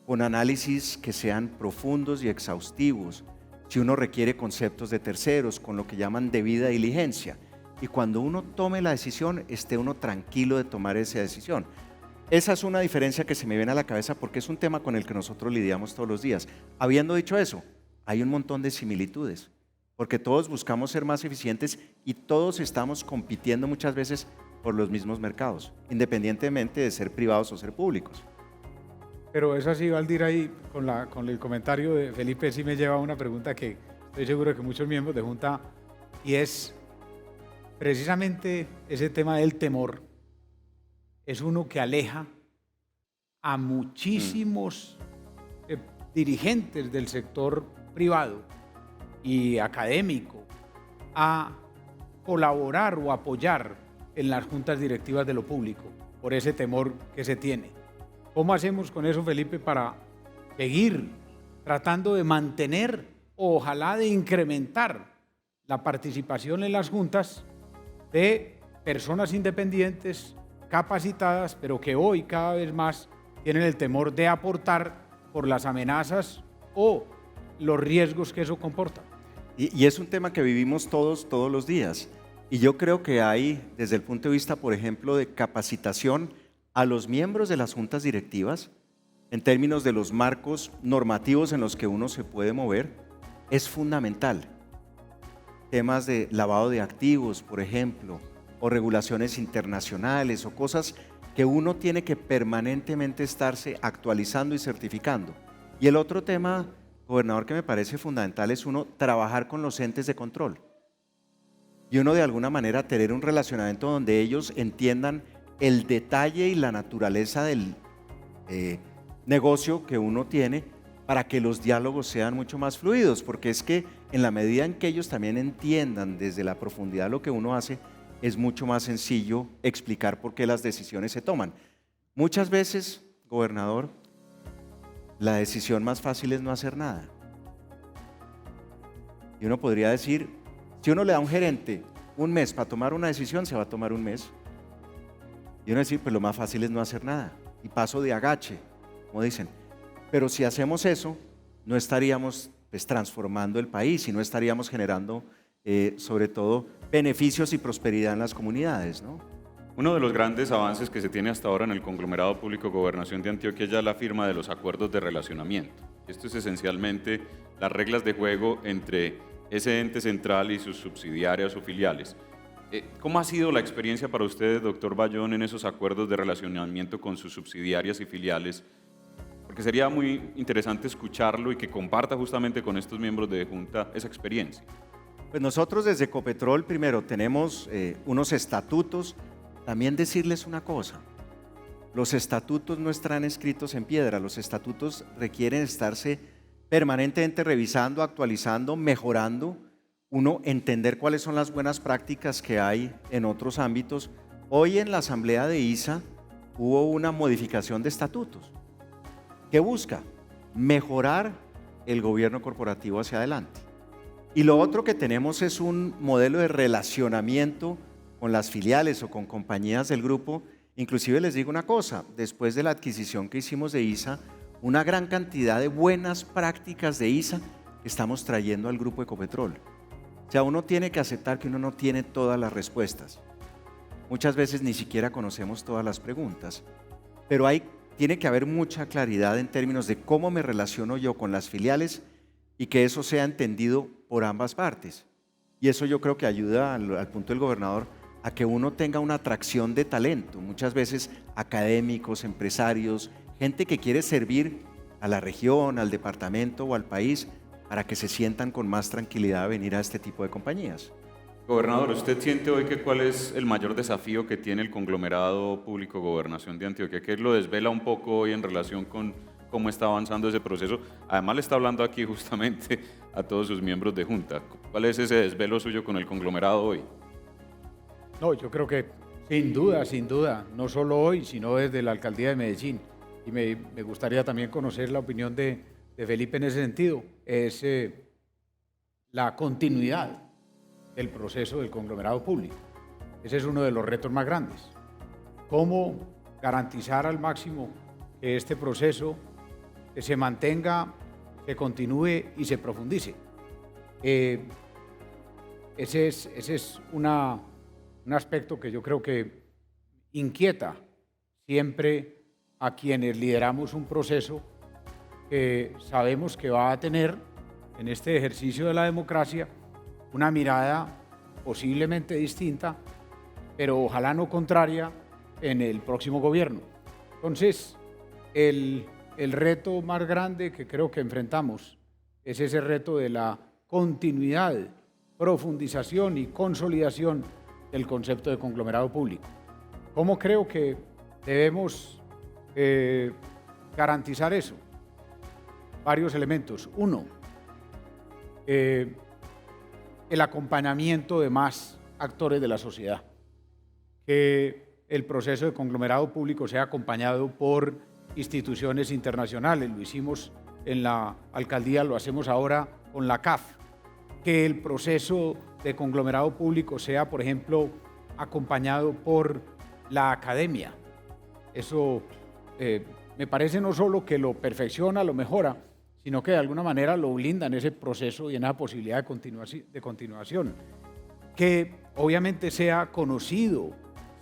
con análisis que sean profundos y exhaustivos. Si uno requiere conceptos de terceros, con lo que llaman debida diligencia, y cuando uno tome la decisión, esté uno tranquilo de tomar esa decisión. Esa es una diferencia que se me viene a la cabeza porque es un tema con el que nosotros lidiamos todos los días. Habiendo dicho eso, hay un montón de similitudes, porque todos buscamos ser más eficientes y todos estamos compitiendo muchas veces por los mismos mercados, independientemente de ser privados o ser públicos. Pero es así, Valdir, ahí con el comentario de Felipe sí me lleva a una pregunta que estoy seguro que muchos miembros de Junta, y es precisamente ese tema del temor. Es uno que aleja a muchísimos dirigentes del sector privado y académico a colaborar o apoyar en las juntas directivas de lo público, por ese temor que se tiene. ¿Cómo hacemos con eso, Felipe, para seguir tratando de mantener o ojalá de incrementar la participación en las juntas de personas independientes, capacitadas, pero que hoy cada vez más tienen el temor de aportar por las amenazas o los riesgos que eso comporta? Y es un tema que vivimos todos los días. Y yo creo que hay, desde el punto de vista, por ejemplo, de capacitación a los miembros de las juntas directivas, en términos de los marcos normativos en los que uno se puede mover, es fundamental. Temas de lavado de activos, por ejemplo, o regulaciones internacionales o cosas que uno tiene que permanentemente estarse actualizando y certificando. Y el otro tema, gobernador, que me parece fundamental es uno trabajar con los entes de control y uno de alguna manera tener un relacionamiento donde ellos entiendan el detalle y la naturaleza del negocio que uno tiene para que los diálogos sean mucho más fluidos, porque es que en la medida en que ellos también entiendan desde la profundidad lo que uno hace, es mucho más sencillo explicar por qué las decisiones se toman. Muchas veces, gobernador, la decisión más fácil es no hacer nada. Y uno podría decir, si uno le da a un gerente un mes para tomar una decisión, se va a tomar un mes. Y uno decir, pues lo más fácil es no hacer nada. Y paso de agache, como dicen. Pero si hacemos eso, no estaríamos transformando el país y no estaríamos generando, sobre todo, beneficios y prosperidad en las comunidades, ¿no? Uno de los grandes avances que se tiene hasta ahora en el conglomerado público Gobernación de Antioquia es ya la firma de los acuerdos de relacionamiento. Esto es esencialmente las reglas de juego entre ese ente central y sus subsidiarias o filiales. ¿Cómo ha sido la experiencia para ustedes, doctor Bayón, en esos acuerdos de relacionamiento con sus subsidiarias y filiales? Porque sería muy interesante escucharlo y que comparta justamente con estos miembros de Junta esa experiencia. Pues nosotros desde Ecopetrol primero tenemos unos estatutos. También decirles una cosa, los estatutos no están escritos en piedra, los estatutos requieren estarse permanentemente revisando, actualizando, mejorando, uno entender cuáles son las buenas prácticas que hay en otros ámbitos. Hoy en la asamblea de ISA hubo una modificación de estatutos que busca mejorar el gobierno corporativo hacia adelante. Y lo otro que tenemos es un modelo de relacionamiento con las filiales o con compañías del grupo. Inclusive les digo una cosa, después de la adquisición que hicimos de ISA, una gran cantidad de buenas prácticas de ISA que estamos trayendo al grupo Ecopetrol. O sea, uno tiene que aceptar que uno no tiene todas las respuestas. Muchas veces ni siquiera conocemos todas las preguntas, pero tiene que haber mucha claridad en términos de cómo me relaciono yo con las filiales y que eso sea entendido por ambas partes. Y eso yo creo que ayuda al punto del gobernador a que uno tenga una atracción de talento, muchas veces académicos, empresarios, gente que quiere servir a la región, al departamento o al país para que se sientan con más tranquilidad a venir a este tipo de compañías. Gobernador, ¿usted siente hoy que cuál es el mayor desafío que tiene el conglomerado público Gobernación de Antioquia? ¿Qué lo desvela un poco hoy en relación con cómo está avanzando ese proceso. Además le está hablando aquí justamente a todos sus miembros de junta. ¿Cuál es ese desvelo suyo con el conglomerado hoy? No, yo creo que sin duda, no solo hoy, sino desde la alcaldía de Medellín. Y me gustaría también conocer la opinión de Felipe en ese sentido. Es la continuidad del proceso del conglomerado público. Ese es uno de los retos más grandes. ¿Cómo garantizar al máximo que este proceso se mantenga, se continúe y se profundice? Ese es un aspecto que yo creo que inquieta siempre a quienes lideramos un proceso que sabemos que va a tener en este ejercicio de la democracia una mirada posiblemente distinta, pero ojalá no contraria en el próximo gobierno. Entonces, el reto más grande que creo que enfrentamos es ese reto de la continuidad, profundización y consolidación del concepto de conglomerado público. ¿Cómo creo que debemos garantizar eso? Varios elementos. Uno, el acompañamiento de más actores de la sociedad. Que el proceso de conglomerado público sea acompañado por instituciones internacionales. Lo hicimos en la alcaldía, lo hacemos ahora con la CAF. Que el proceso de conglomerado público sea, por ejemplo, acompañado por la academia. Eso me parece no solo que lo perfecciona, lo mejora, sino que de alguna manera lo blinda en ese proceso y en esa posibilidad de continuación. Que obviamente sea conocido,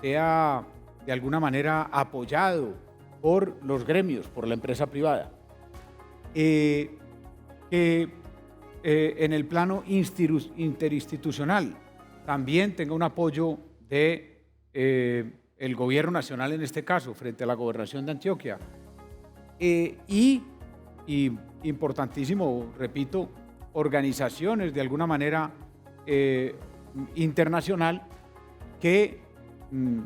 sea de alguna manera apoyado por los gremios, por la empresa privada. Que en el plano interinstitucional también tenga un apoyo de el gobierno nacional en este caso, frente a la gobernación de Antioquia. Y importantísimo, repito, organizaciones de alguna manera internacional que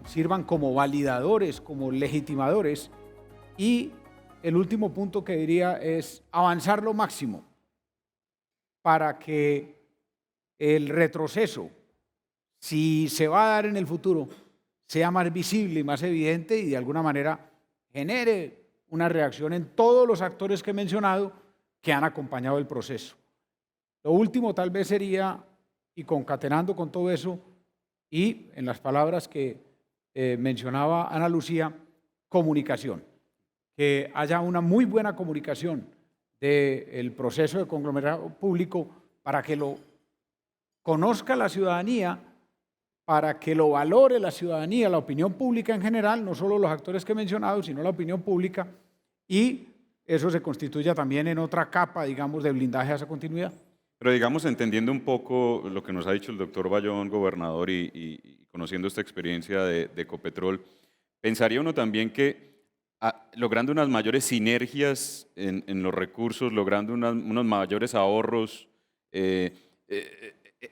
sirvan como validadores, como legitimadores. Y el último punto que diría es avanzar lo máximo para que el retroceso, si se va a dar en el futuro, sea más visible y más evidente y de alguna manera genere una reacción en todos los actores que he mencionado que han acompañado el proceso. Lo último tal vez sería, y concatenando con todo eso, y en las palabras que mencionaba Ana Lucía, comunicación. Que haya una muy buena comunicación del proceso de conglomerado público para que lo conozca la ciudadanía, para que lo valore la ciudadanía, la opinión pública en general, no solo los actores que he mencionado, sino la opinión pública, y eso se constituya también en otra capa, digamos, de blindaje a esa continuidad. Pero digamos, entendiendo un poco lo que nos ha dicho el doctor Bayón, gobernador, y conociendo esta experiencia de Ecopetrol, pensaría uno también que logrando unas mayores sinergias en los recursos, logrando unos mayores ahorros,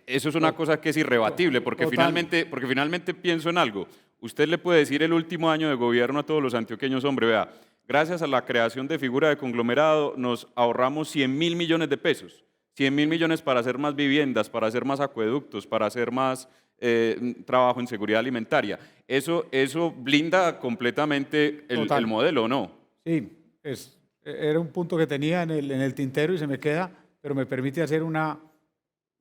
eso es una cosa que es irrebatible, porque finalmente pienso en algo. Usted le puede decir el último año de gobierno a todos los antioqueños, hombre, vea, gracias a la creación de figura de conglomerado nos ahorramos 100.000 millones de pesos. 100.000 millones para hacer más viviendas, para hacer más acueductos, para hacer más trabajo en seguridad alimentaria. Eso blinda completamente el modelo, ¿o no? Sí, era un punto que tenía en el tintero y se me queda, pero me permite hacer una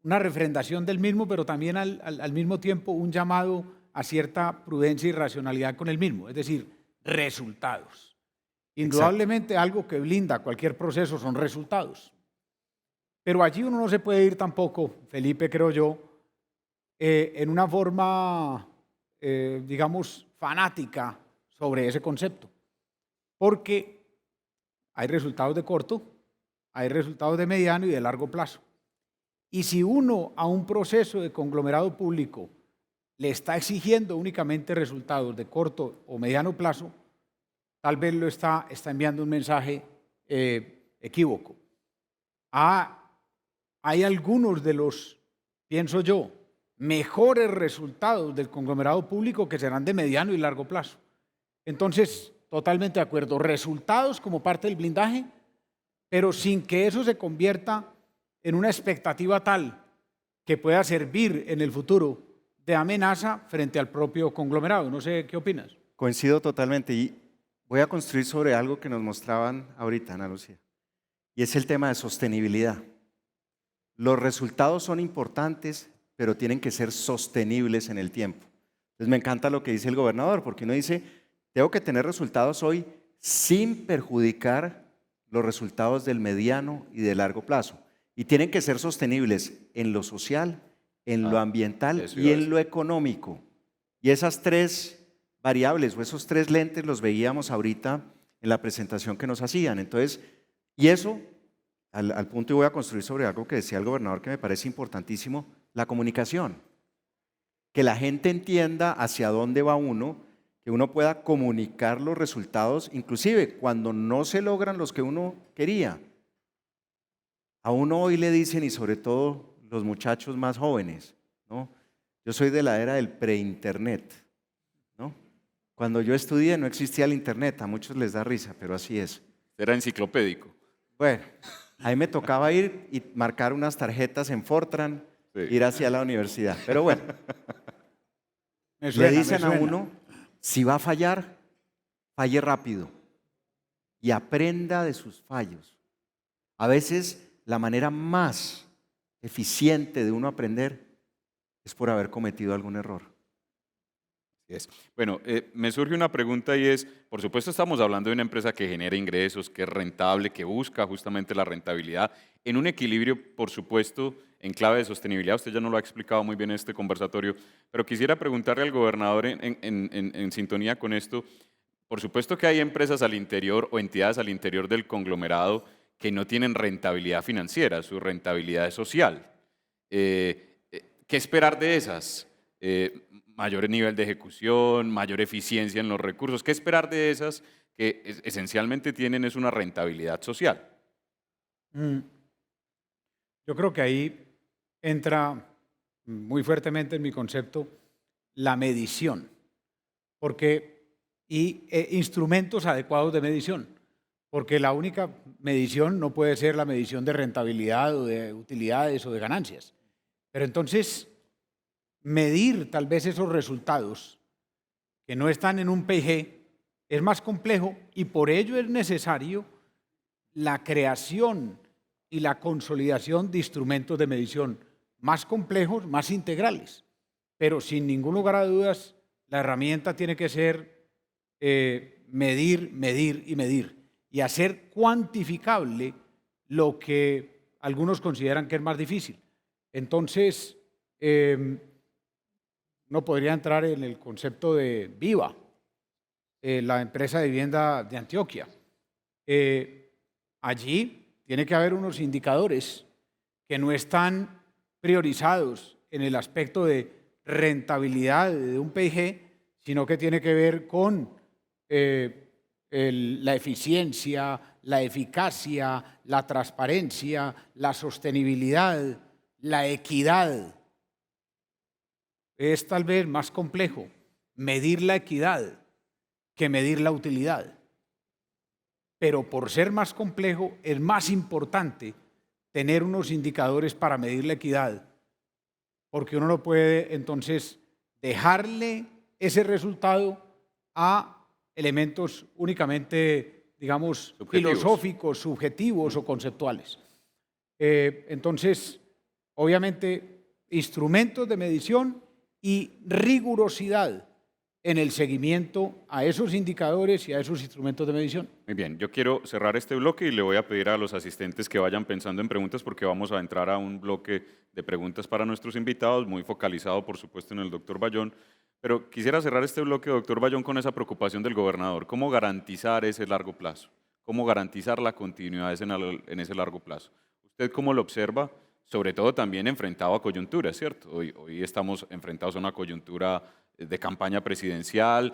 refrendación del mismo, pero también al mismo tiempo un llamado a cierta prudencia y racionalidad con el mismo, es decir, resultados. Indudablemente Exacto. Algo que blinda cualquier proceso son resultados. Pero allí uno no se puede ir tampoco, Felipe, creo yo, en una forma, digamos, fanática sobre ese concepto. Porque hay resultados de corto, hay resultados de mediano y de largo plazo. Y si uno a un proceso de conglomerado público le está exigiendo únicamente resultados de corto o mediano plazo, tal vez lo está enviando un mensaje equívoco. Hay algunos de los, pienso yo, mejores resultados del conglomerado público que serán de mediano y largo plazo. Entonces, totalmente de acuerdo. Resultados como parte del blindaje, pero sin que eso se convierta en una expectativa tal que pueda servir en el futuro de amenaza frente al propio conglomerado. No sé qué opinas. Coincido totalmente y voy a construir sobre algo que nos mostraban ahorita, Ana Lucía, y es el tema de sostenibilidad. Los resultados son importantes, pero tienen que ser sostenibles en el tiempo. Entonces me encanta lo que dice el gobernador, porque uno dice, tengo que tener resultados hoy sin perjudicar los resultados del mediano y de largo plazo. Y tienen que ser sostenibles en lo social, en lo ambiental y en lo económico. Y esas tres variables o esos tres lentes los veíamos ahorita en la presentación que nos hacían. Entonces, y eso, al punto, y voy a construir sobre algo que decía el gobernador que me parece importantísimo, la comunicación. Que la gente entienda hacia dónde va uno, que uno pueda comunicar los resultados, inclusive cuando no se logran los que uno quería. A uno hoy le dicen, y sobre todo los muchachos más jóvenes, ¿no? Yo soy de la era del pre-internet, ¿no? Cuando yo estudié no existía el internet, a muchos les da risa, pero así es. Era enciclopédico. Bueno, ahí me tocaba ir y marcar unas tarjetas en Fortran, Sí. ir hacia la universidad. Pero bueno, Me suena, le dicen me a suena. uno, si va a fallar, falle rápido y aprenda de sus fallos. A veces la manera más eficiente de uno aprender es por haber cometido algún error. Bueno, me surge una pregunta y es, por supuesto estamos hablando de una empresa que genera ingresos, que es rentable, que busca justamente la rentabilidad, en un equilibrio, por supuesto, en clave de sostenibilidad. Usted ya nos lo ha explicado muy bien en este conversatorio, pero quisiera preguntarle al gobernador en sintonía con esto. Por supuesto que hay empresas al interior o entidades al interior del conglomerado que no tienen rentabilidad financiera, su rentabilidad es social. ¿Qué esperar de esas? Mayor nivel de ejecución, mayor eficiencia en los recursos. ¿Qué esperar de esas que esencialmente tienen es una rentabilidad social? Yo creo que ahí entra muy fuertemente en mi concepto la medición, instrumentos adecuados de medición, porque la única medición no puede ser la medición de rentabilidad o de utilidades o de ganancias. Pero entonces, medir tal vez esos resultados que no están en un PG es más complejo y por ello es necesario la creación y la consolidación de instrumentos de medición más complejos, más integrales. Pero sin ningún lugar a dudas, la herramienta tiene que ser medir, medir y medir y hacer cuantificable lo que algunos consideran que es más difícil. Entonces, no podría entrar en el concepto de Viva, la empresa de vivienda de Antioquia. Allí tiene que haber unos indicadores que no están priorizados en el aspecto de rentabilidad de un PIG, sino que tiene que ver con la eficiencia, la eficacia, la transparencia, la sostenibilidad, la equidad. Es tal vez más complejo medir la equidad que medir la utilidad. Pero por ser más complejo, es más importante tener unos indicadores para medir la equidad, porque uno no puede entonces dejarle ese resultado a elementos únicamente, digamos, filosóficos, subjetivos o conceptuales. Entonces, obviamente, instrumentos de medición y rigurosidad en el seguimiento a esos indicadores y a esos instrumentos de medición. Muy bien, yo quiero cerrar este bloque y le voy a pedir a los asistentes que vayan pensando en preguntas porque vamos a entrar a un bloque de preguntas para nuestros invitados, muy focalizado por supuesto en el doctor Bayón, pero quisiera cerrar este bloque, doctor Bayón, con esa preocupación del gobernador. ¿Cómo garantizar ese largo plazo? ¿Cómo garantizar la continuidad en ese largo plazo? ¿Usted cómo lo observa? Sobre todo también enfrentado a coyunturas, ¿cierto? Hoy estamos enfrentados a una coyuntura de campaña presidencial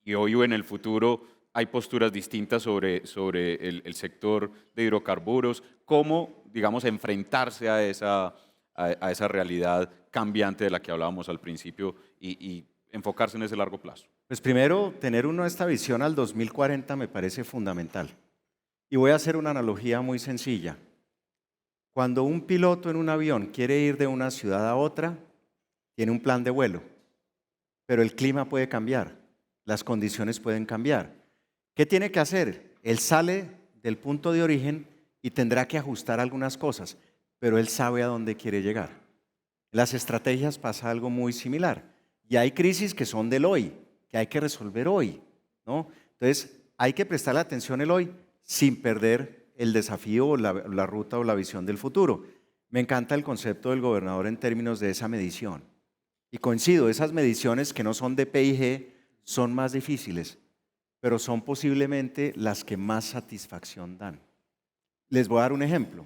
y hoy o en el futuro hay posturas distintas sobre el sector de hidrocarburos. ¿Cómo, digamos, enfrentarse a esa realidad cambiante de la que hablábamos al principio y enfocarse en ese largo plazo? Pues primero, tener uno esta visión al 2040 me parece fundamental. Y voy a hacer una analogía muy sencilla. Cuando un piloto en un avión quiere ir de una ciudad a otra, tiene un plan de vuelo, pero el clima puede cambiar, las condiciones pueden cambiar. ¿Qué tiene que hacer? Él sale del punto de origen y tendrá que ajustar algunas cosas, pero él sabe a dónde quiere llegar. En las estrategias pasa algo muy similar. Y hay crisis que son del hoy, que hay que resolver hoy, ¿no? Entonces, hay que prestarle atención el hoy sin perder el desafío o la ruta o la visión del futuro. Me encanta el concepto del gobernador en términos de esa medición. Y coincido, esas mediciones que no son de PIG son más difíciles, pero son posiblemente las que más satisfacción dan. Les voy a dar un ejemplo.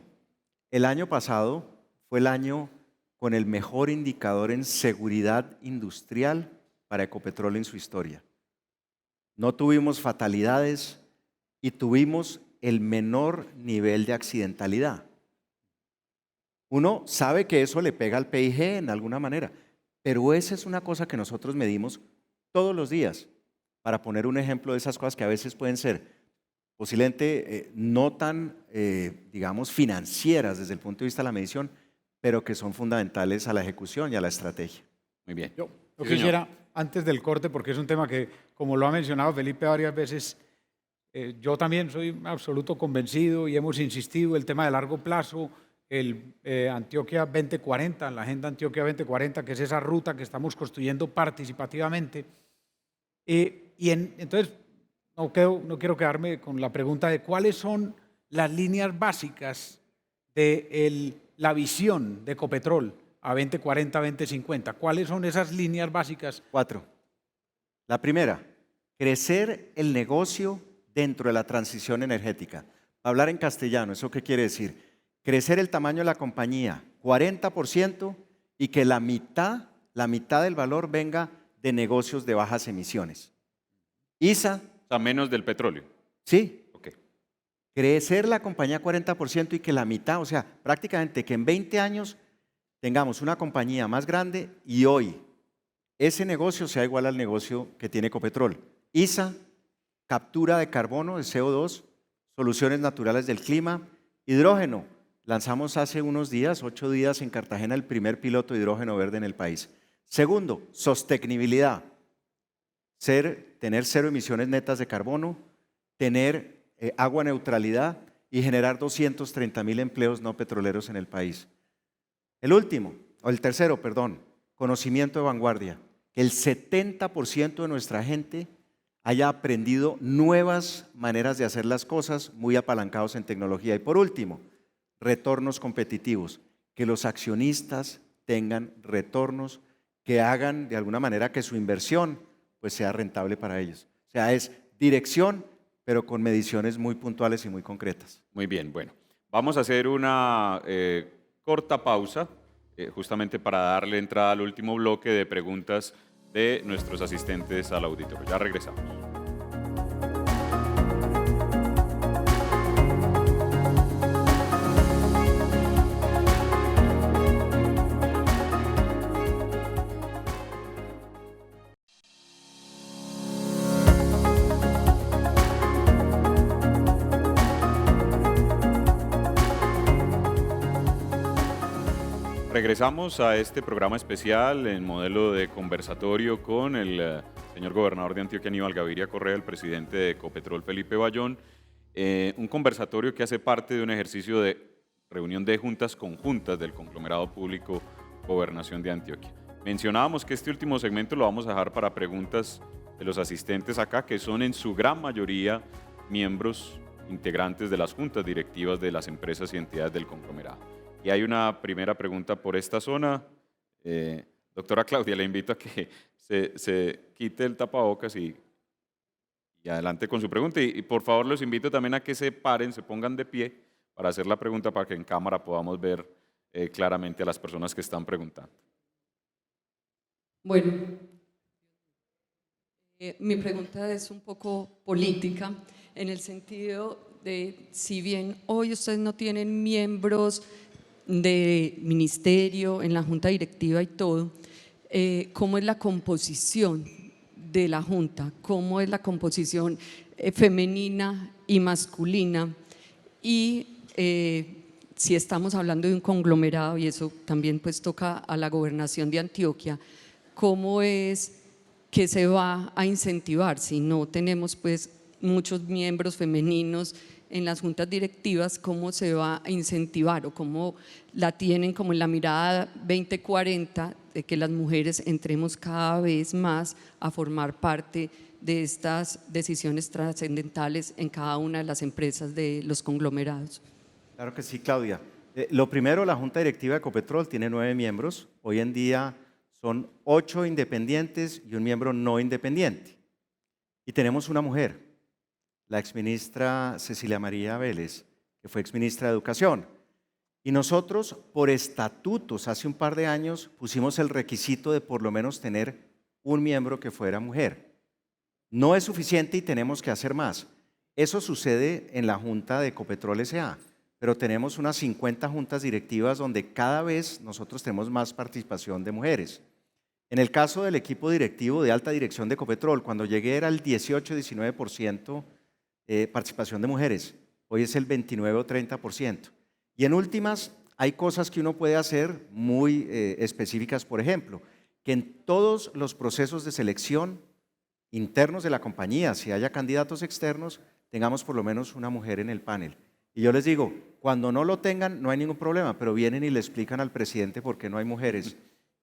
El año pasado fue el año con el mejor indicador en seguridad industrial para Ecopetrol en su historia. No tuvimos fatalidades y tuvimos el menor nivel de accidentalidad. Uno sabe que eso le pega al PIG en alguna manera, pero esa es una cosa que nosotros medimos todos los días, para poner un ejemplo de esas cosas que a veces pueden ser posiblemente no tan, digamos, financieras desde el punto de vista de la medición, pero que son fundamentales a la ejecución y a la estrategia. Muy bien. Yo Sí, quisiera, antes del corte, porque es un tema que, como lo ha mencionado Felipe varias veces, yo también soy absoluto convencido y hemos insistido el tema de largo plazo, el Antioquia 2040, la Agenda Antioquia 2040, que es esa ruta que estamos construyendo participativamente. Entonces, no quiero quedarme con la pregunta de cuáles son las líneas básicas de la visión de Ecopetrol a 2040, 2050. ¿Cuáles son esas líneas básicas? 4. La primera, crecer el negocio dentro de la transición energética. Hablar en castellano, ¿eso qué quiere decir? Crecer el tamaño de la compañía 40% y que la mitad del valor venga de negocios de bajas emisiones. ISA. O sea, menos del petróleo. Sí. Ok. Crecer la compañía 40% y que la mitad, o sea, prácticamente que en 20 años tengamos una compañía más grande y hoy ese negocio sea igual al negocio que tiene Ecopetrol. ISA, captura de carbono, de CO2, soluciones naturales del clima, hidrógeno. Lanzamos hace unos días, 8 días en Cartagena, el primer piloto de hidrógeno verde en el país. Segundo, sostenibilidad. Tener 0 emisiones netas de carbono, tener agua neutralidad y generar 230.000 empleos no petroleros en el país. El tercero, conocimiento de vanguardia. Que el 70% de nuestra gente haya aprendido nuevas maneras de hacer las cosas, muy apalancados en tecnología. Y por último, retornos competitivos. Que los accionistas tengan retornos que hagan de alguna manera que su inversión pues sea rentable para ellos. O sea, es dirección, pero con mediciones muy puntuales y muy concretas. Muy bien, bueno. Vamos a hacer una corta pausa, justamente para darle entrada al último bloque de preguntas de nuestros asistentes al auditorio. Ya regresamos. Regresamos a este programa especial en modelo de conversatorio con el señor gobernador de Antioquia, Aníbal Gaviria Correa, el presidente de Ecopetrol, Felipe Bayón. Un conversatorio que hace parte de un ejercicio de reunión de juntas conjuntas del conglomerado público Gobernación de Antioquia. Mencionábamos que este último segmento lo vamos a dejar para preguntas de los asistentes acá, que son en su gran mayoría miembros integrantes de las juntas directivas de las empresas y entidades del conglomerado. Y hay una primera pregunta por esta zona. Doctora Claudia, le invito a que se quite el tapabocas y adelante con su pregunta. Y por favor los invito también a que se paren, se pongan de pie para hacer la pregunta para que en cámara podamos ver claramente a las personas que están preguntando. Bueno, mi pregunta es un poco política, en el sentido de, si bien hoy ustedes no tienen miembros de ministerio, en la junta directiva y todo, ¿cómo es la composición de la Junta, cómo es la composición femenina y masculina, y si estamos hablando de un conglomerado, y eso también pues toca a la gobernación de Antioquia, cómo es que se va a incentivar si no tenemos pues muchos miembros femeninos en las juntas directivas, cómo se va a incentivar o cómo la tienen como en la mirada 2040 de que las mujeres entremos cada vez más a formar parte de estas decisiones trascendentales en cada una de las empresas de los conglomerados. Claro que sí, Claudia. Lo primero, la Junta Directiva de Ecopetrol tiene 9 miembros. Hoy en día son 8 independientes y un miembro no independiente. Y tenemos una mujer, la exministra Cecilia María Vélez, que fue exministra de Educación. Y nosotros, por estatutos, hace un par de años, pusimos el requisito de por lo menos tener un miembro que fuera mujer. No es suficiente y tenemos que hacer más. Eso sucede en la Junta de Ecopetrol S.A., pero tenemos unas 50 juntas directivas donde cada vez nosotros tenemos más participación de mujeres. En el caso del equipo directivo de alta dirección de Ecopetrol, cuando llegué era el 18-19% participación de mujeres, hoy es el 29 o 30%. Y en últimas, hay cosas que uno puede hacer muy específicas, por ejemplo, que en todos los procesos de selección internos de la compañía, si haya candidatos externos, tengamos por lo menos una mujer en el panel. Y yo les digo, cuando no lo tengan, no hay ningún problema, pero vienen y le explican al presidente por qué no hay mujeres.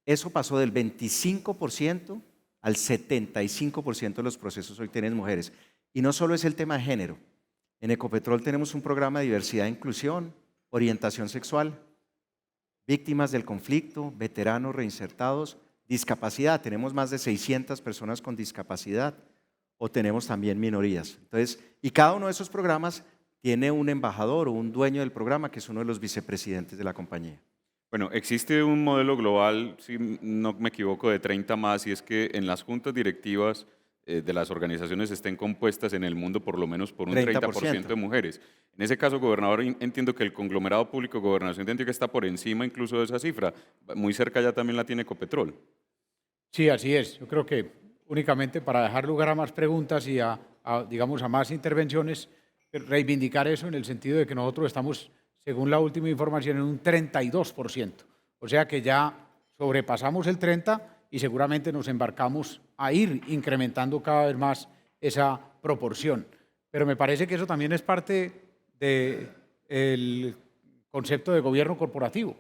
Eso pasó del 25% al 75% de los procesos hoy tienen mujeres. Y no solo es el tema de género. En Ecopetrol tenemos un programa de diversidad e inclusión, orientación sexual, víctimas del conflicto, veteranos reinsertados, discapacidad. Tenemos más de 600 personas con discapacidad o tenemos también minorías. Entonces, y cada uno de esos programas tiene un embajador o un dueño del programa que es uno de los vicepresidentes de la compañía. Bueno, existe un modelo global, si no me equivoco, de 30 más, y es que en las juntas directivas de las organizaciones estén compuestas en el mundo por lo menos por un 30% de mujeres. En ese caso, gobernador, entiendo que el conglomerado público Gobernación de Antioquia está por encima incluso de esa cifra. Muy cerca ya también la tiene Ecopetrol. Sí, así es. Yo creo que únicamente para dejar lugar a más preguntas y digamos, a más intervenciones, reivindicar eso en el sentido de que nosotros estamos, según la última información, en un 32%. O sea que ya sobrepasamos el 30% y seguramente nos embarcamos a ir incrementando cada vez más esa proporción. Pero me parece que eso también es parte del concepto de gobierno corporativo.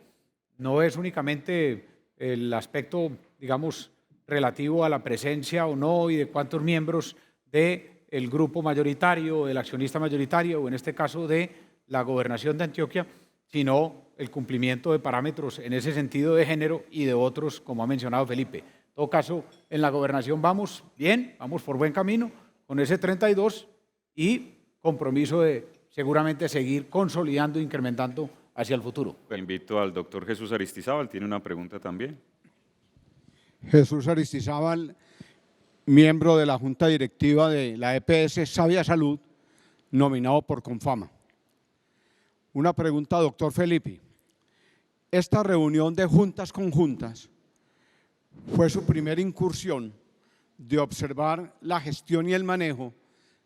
No es únicamente el aspecto, digamos, relativo a la presencia o no y de cuántos miembros del grupo mayoritario, del accionista mayoritario, o en este caso de la gobernación de Antioquia, sino el cumplimiento de parámetros en ese sentido de género y de otros, como ha mencionado Felipe. En todo caso, en la gobernación vamos bien, vamos por buen camino con ese 32 y compromiso de seguramente seguir consolidando e incrementando hacia el futuro. Invito al doctor Jesús Aristizábal, tiene una pregunta también. Jesús Aristizábal, miembro de la Junta Directiva de la EPS Sabia Salud, nominado por Confama. Una pregunta, doctor Felipe. Esta reunión de juntas conjuntas fue su primera incursión de observar la gestión y el manejo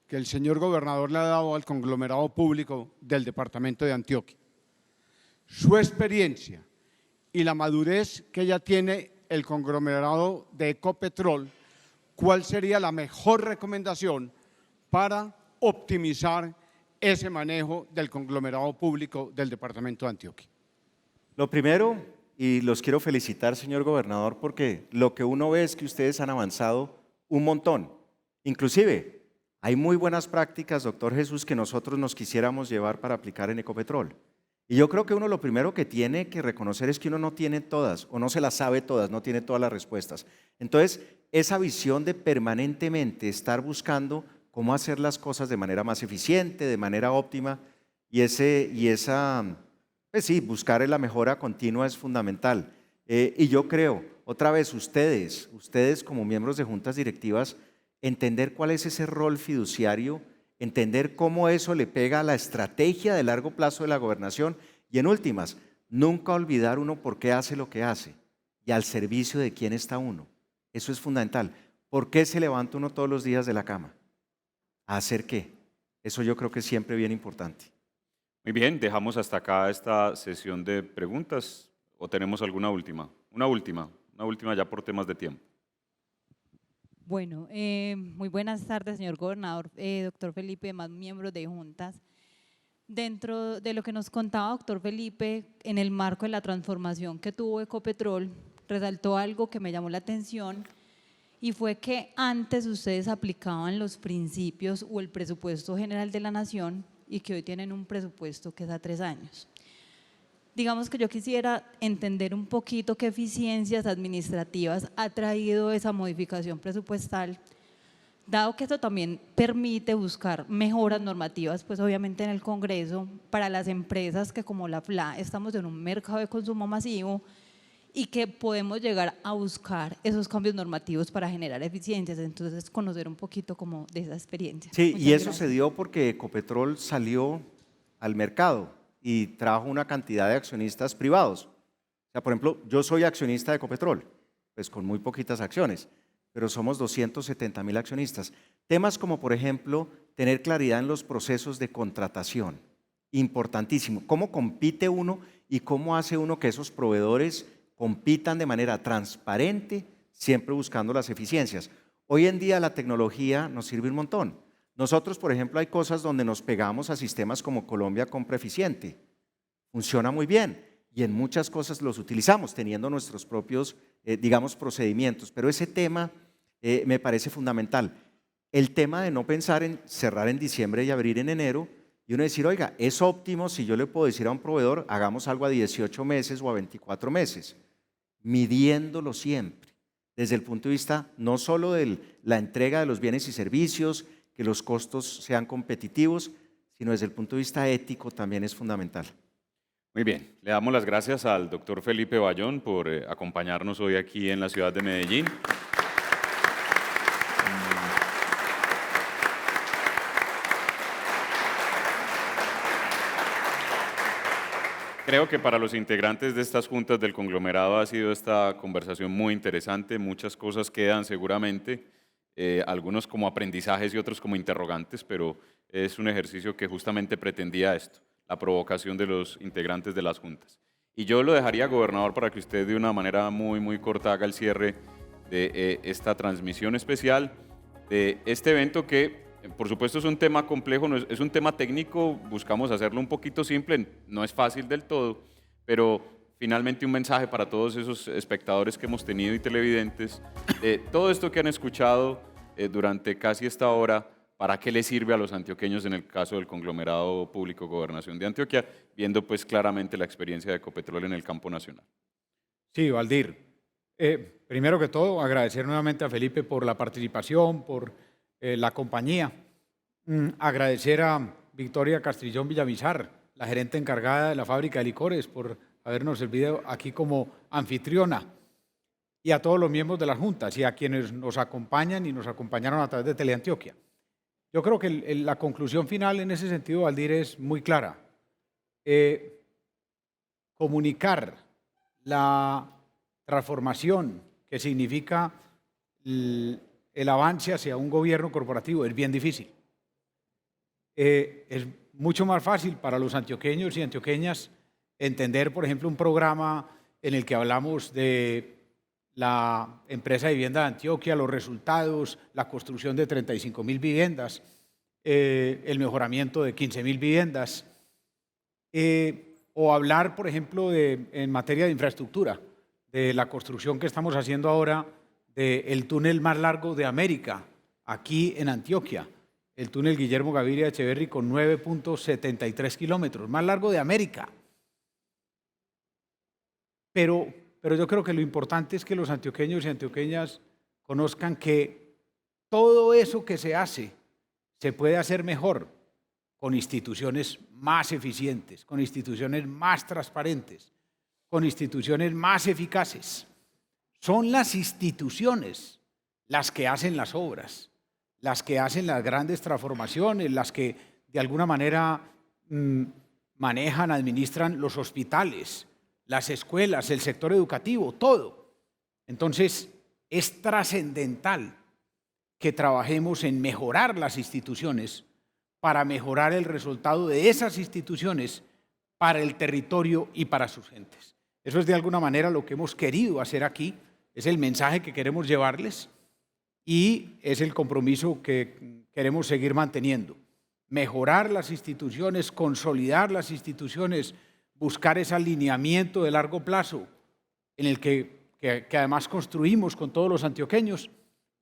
que el señor gobernador le ha dado al conglomerado público del departamento de Antioquia. Su experiencia y la madurez que ya tiene el conglomerado de Ecopetrol, ¿cuál sería la mejor recomendación para optimizar ese manejo del conglomerado público del departamento de Antioquia? Lo primero, y los quiero felicitar, señor gobernador, porque lo que uno ve es que ustedes han avanzado un montón. Inclusive, hay muy buenas prácticas, doctor Jesús, que nosotros nos quisiéramos llevar para aplicar en Ecopetrol. Y yo creo que uno lo primero que tiene que reconocer es que uno no tiene todas, o no se las sabe todas, no tiene todas las respuestas. Entonces, esa visión de permanentemente estar buscando cómo hacer las cosas de manera más eficiente, de manera óptima, pues sí, buscar la mejora continua es fundamental. Y yo creo, otra vez, ustedes como miembros de juntas directivas, entender cuál es ese rol fiduciario, entender cómo eso le pega a la estrategia de largo plazo de la gobernación y en últimas, nunca olvidar uno por qué hace lo que hace y al servicio de quién está uno. Eso es fundamental. ¿Por qué se levanta uno todos los días de la cama? ¿A hacer qué? Eso yo creo que es siempre bien importante. Muy bien, dejamos hasta acá esta sesión de preguntas. ¿O tenemos alguna última? Una última ya por temas de tiempo. Bueno, muy buenas tardes, señor gobernador, doctor Felipe, demás miembros de juntas. Dentro de lo que nos contaba doctor Felipe, en el marco de la transformación que tuvo Ecopetrol, resaltó algo que me llamó la atención y fue que antes ustedes aplicaban los principios o el presupuesto general de la nación y que hoy tienen un presupuesto que es a 3 años. Digamos que yo quisiera entender un poquito qué eficiencias administrativas ha traído esa modificación presupuestal, dado que esto también permite buscar mejoras normativas, pues obviamente en el Congreso, para las empresas que como la FLA estamos en un mercado de consumo masivo y que podemos llegar a buscar esos cambios normativos para generar eficiencias. Entonces, conocer un poquito como de esa experiencia. Sí, Muchas y eso gracias. se dio porque Ecopetrol salió al mercado y trajo una cantidad de accionistas privados. O sea, por ejemplo, yo soy accionista de Ecopetrol, pues con muy poquitas acciones, pero somos 270.000 accionistas. Temas como, por ejemplo, tener claridad en los procesos de contratación, importantísimo. ¿Cómo compite uno y cómo hace uno que esos proveedores compitan de manera transparente, siempre buscando las eficiencias? Hoy en día la tecnología nos sirve un montón. Nosotros, por ejemplo, hay cosas donde nos pegamos a sistemas como Colombia Compra Eficiente. Funciona muy bien y en muchas cosas los utilizamos teniendo nuestros propios, digamos, procedimientos. Pero ese tema me parece fundamental. El tema de no pensar en cerrar en diciembre y abrir en enero y uno decir, oiga, es óptimo si yo le puedo decir a un proveedor, hagamos algo a 18 meses o a 24 meses, midiéndolo siempre, desde el punto de vista no solo de la entrega de los bienes y servicios, que los costos sean competitivos, sino desde el punto de vista ético también es fundamental. Muy bien, le damos las gracias al doctor Felipe Bayón por acompañarnos hoy aquí en la ciudad de Medellín. Creo que para los integrantes de estas juntas del conglomerado ha sido esta conversación muy interesante, muchas cosas quedan seguramente, algunos como aprendizajes y otros como interrogantes, pero es un ejercicio que justamente pretendía esto, la provocación de los integrantes de las juntas. Y yo lo dejaría, gobernador, para que usted de una manera muy corta haga el cierre de esta transmisión especial, de este evento que, por supuesto, es un tema complejo, es un tema técnico, buscamos hacerlo un poquito simple, no es fácil del todo, pero finalmente un mensaje para todos esos espectadores que hemos tenido y televidentes, todo esto que han escuchado durante casi esta hora, ¿para qué le sirve a los antioqueños en el caso del conglomerado público Gobernación de Antioquia, viendo pues claramente la experiencia de Ecopetrol en el campo nacional? Sí, Valdir. Primero que todo, agradecer nuevamente a Felipe por la participación, por la compañía. Agradecer a Victoria Castrillón Villamizar, la gerente encargada de la fábrica de licores, por habernos servido aquí como anfitriona, y a todos los miembros de las juntas y a quienes nos acompañan y nos acompañaron a través de Teleantioquia. Yo creo que la conclusión final en ese sentido, Valdir, es muy clara. Comunicar la transformación que significa el avance hacia un gobierno corporativo es bien difícil. Es mucho más fácil para los antioqueños y antioqueñas entender, por ejemplo, un programa en el que hablamos de la empresa de vivienda de Antioquia, los resultados, la construcción de 35.000 viviendas, el mejoramiento de 15.000 viviendas, o hablar, por ejemplo, en materia de infraestructura, de la construcción que estamos haciendo ahora del túnel más largo de América, aquí en Antioquia, el túnel Guillermo Gaviria Echeverry con 9.73 kilómetros, más largo de América. Pero yo creo que lo importante es que los antioqueños y antioqueñas conozcan que todo eso que se hace se puede hacer mejor con instituciones más eficientes, con instituciones más transparentes, con instituciones más eficaces. Son las instituciones las que hacen las obras, las que hacen las grandes transformaciones, las que de alguna manera manejan, administran los hospitales, las escuelas, el sector educativo, todo. Entonces, es trascendental que trabajemos en mejorar las instituciones para mejorar el resultado de esas instituciones para el territorio y para sus gentes. Eso es de alguna manera lo que hemos querido hacer aquí, es el mensaje que queremos llevarles y es el compromiso que queremos seguir manteniendo. Mejorar las instituciones, consolidar las instituciones, buscar ese alineamiento de largo plazo en el que además construimos con todos los antioqueños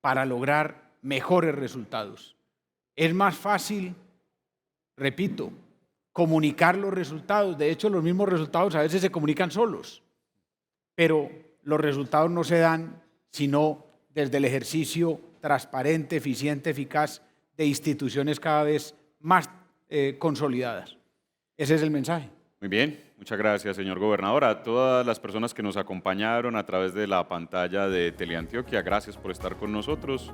para lograr mejores resultados. Es más fácil, repito, comunicar los resultados. De hecho, los mismos resultados a veces se comunican solos, pero los resultados no se dan sino desde el ejercicio transparente, eficiente, eficaz de instituciones cada vez más consolidadas. Ese es el mensaje. Muy bien, muchas gracias, señor gobernador. A todas las personas que nos acompañaron a través de la pantalla de Teleantioquia, gracias por estar con nosotros.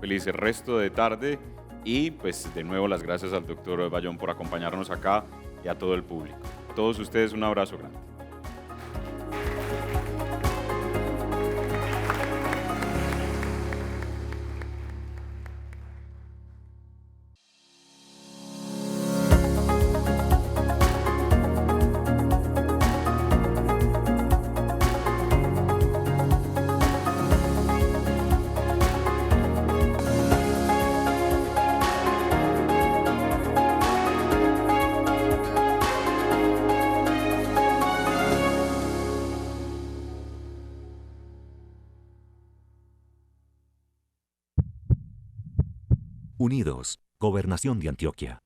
Feliz resto de tarde y pues de nuevo las gracias al doctor Bayón por acompañarnos acá y a todo el público. A todos ustedes un abrazo grande. Unidos, Gobernación de Antioquia.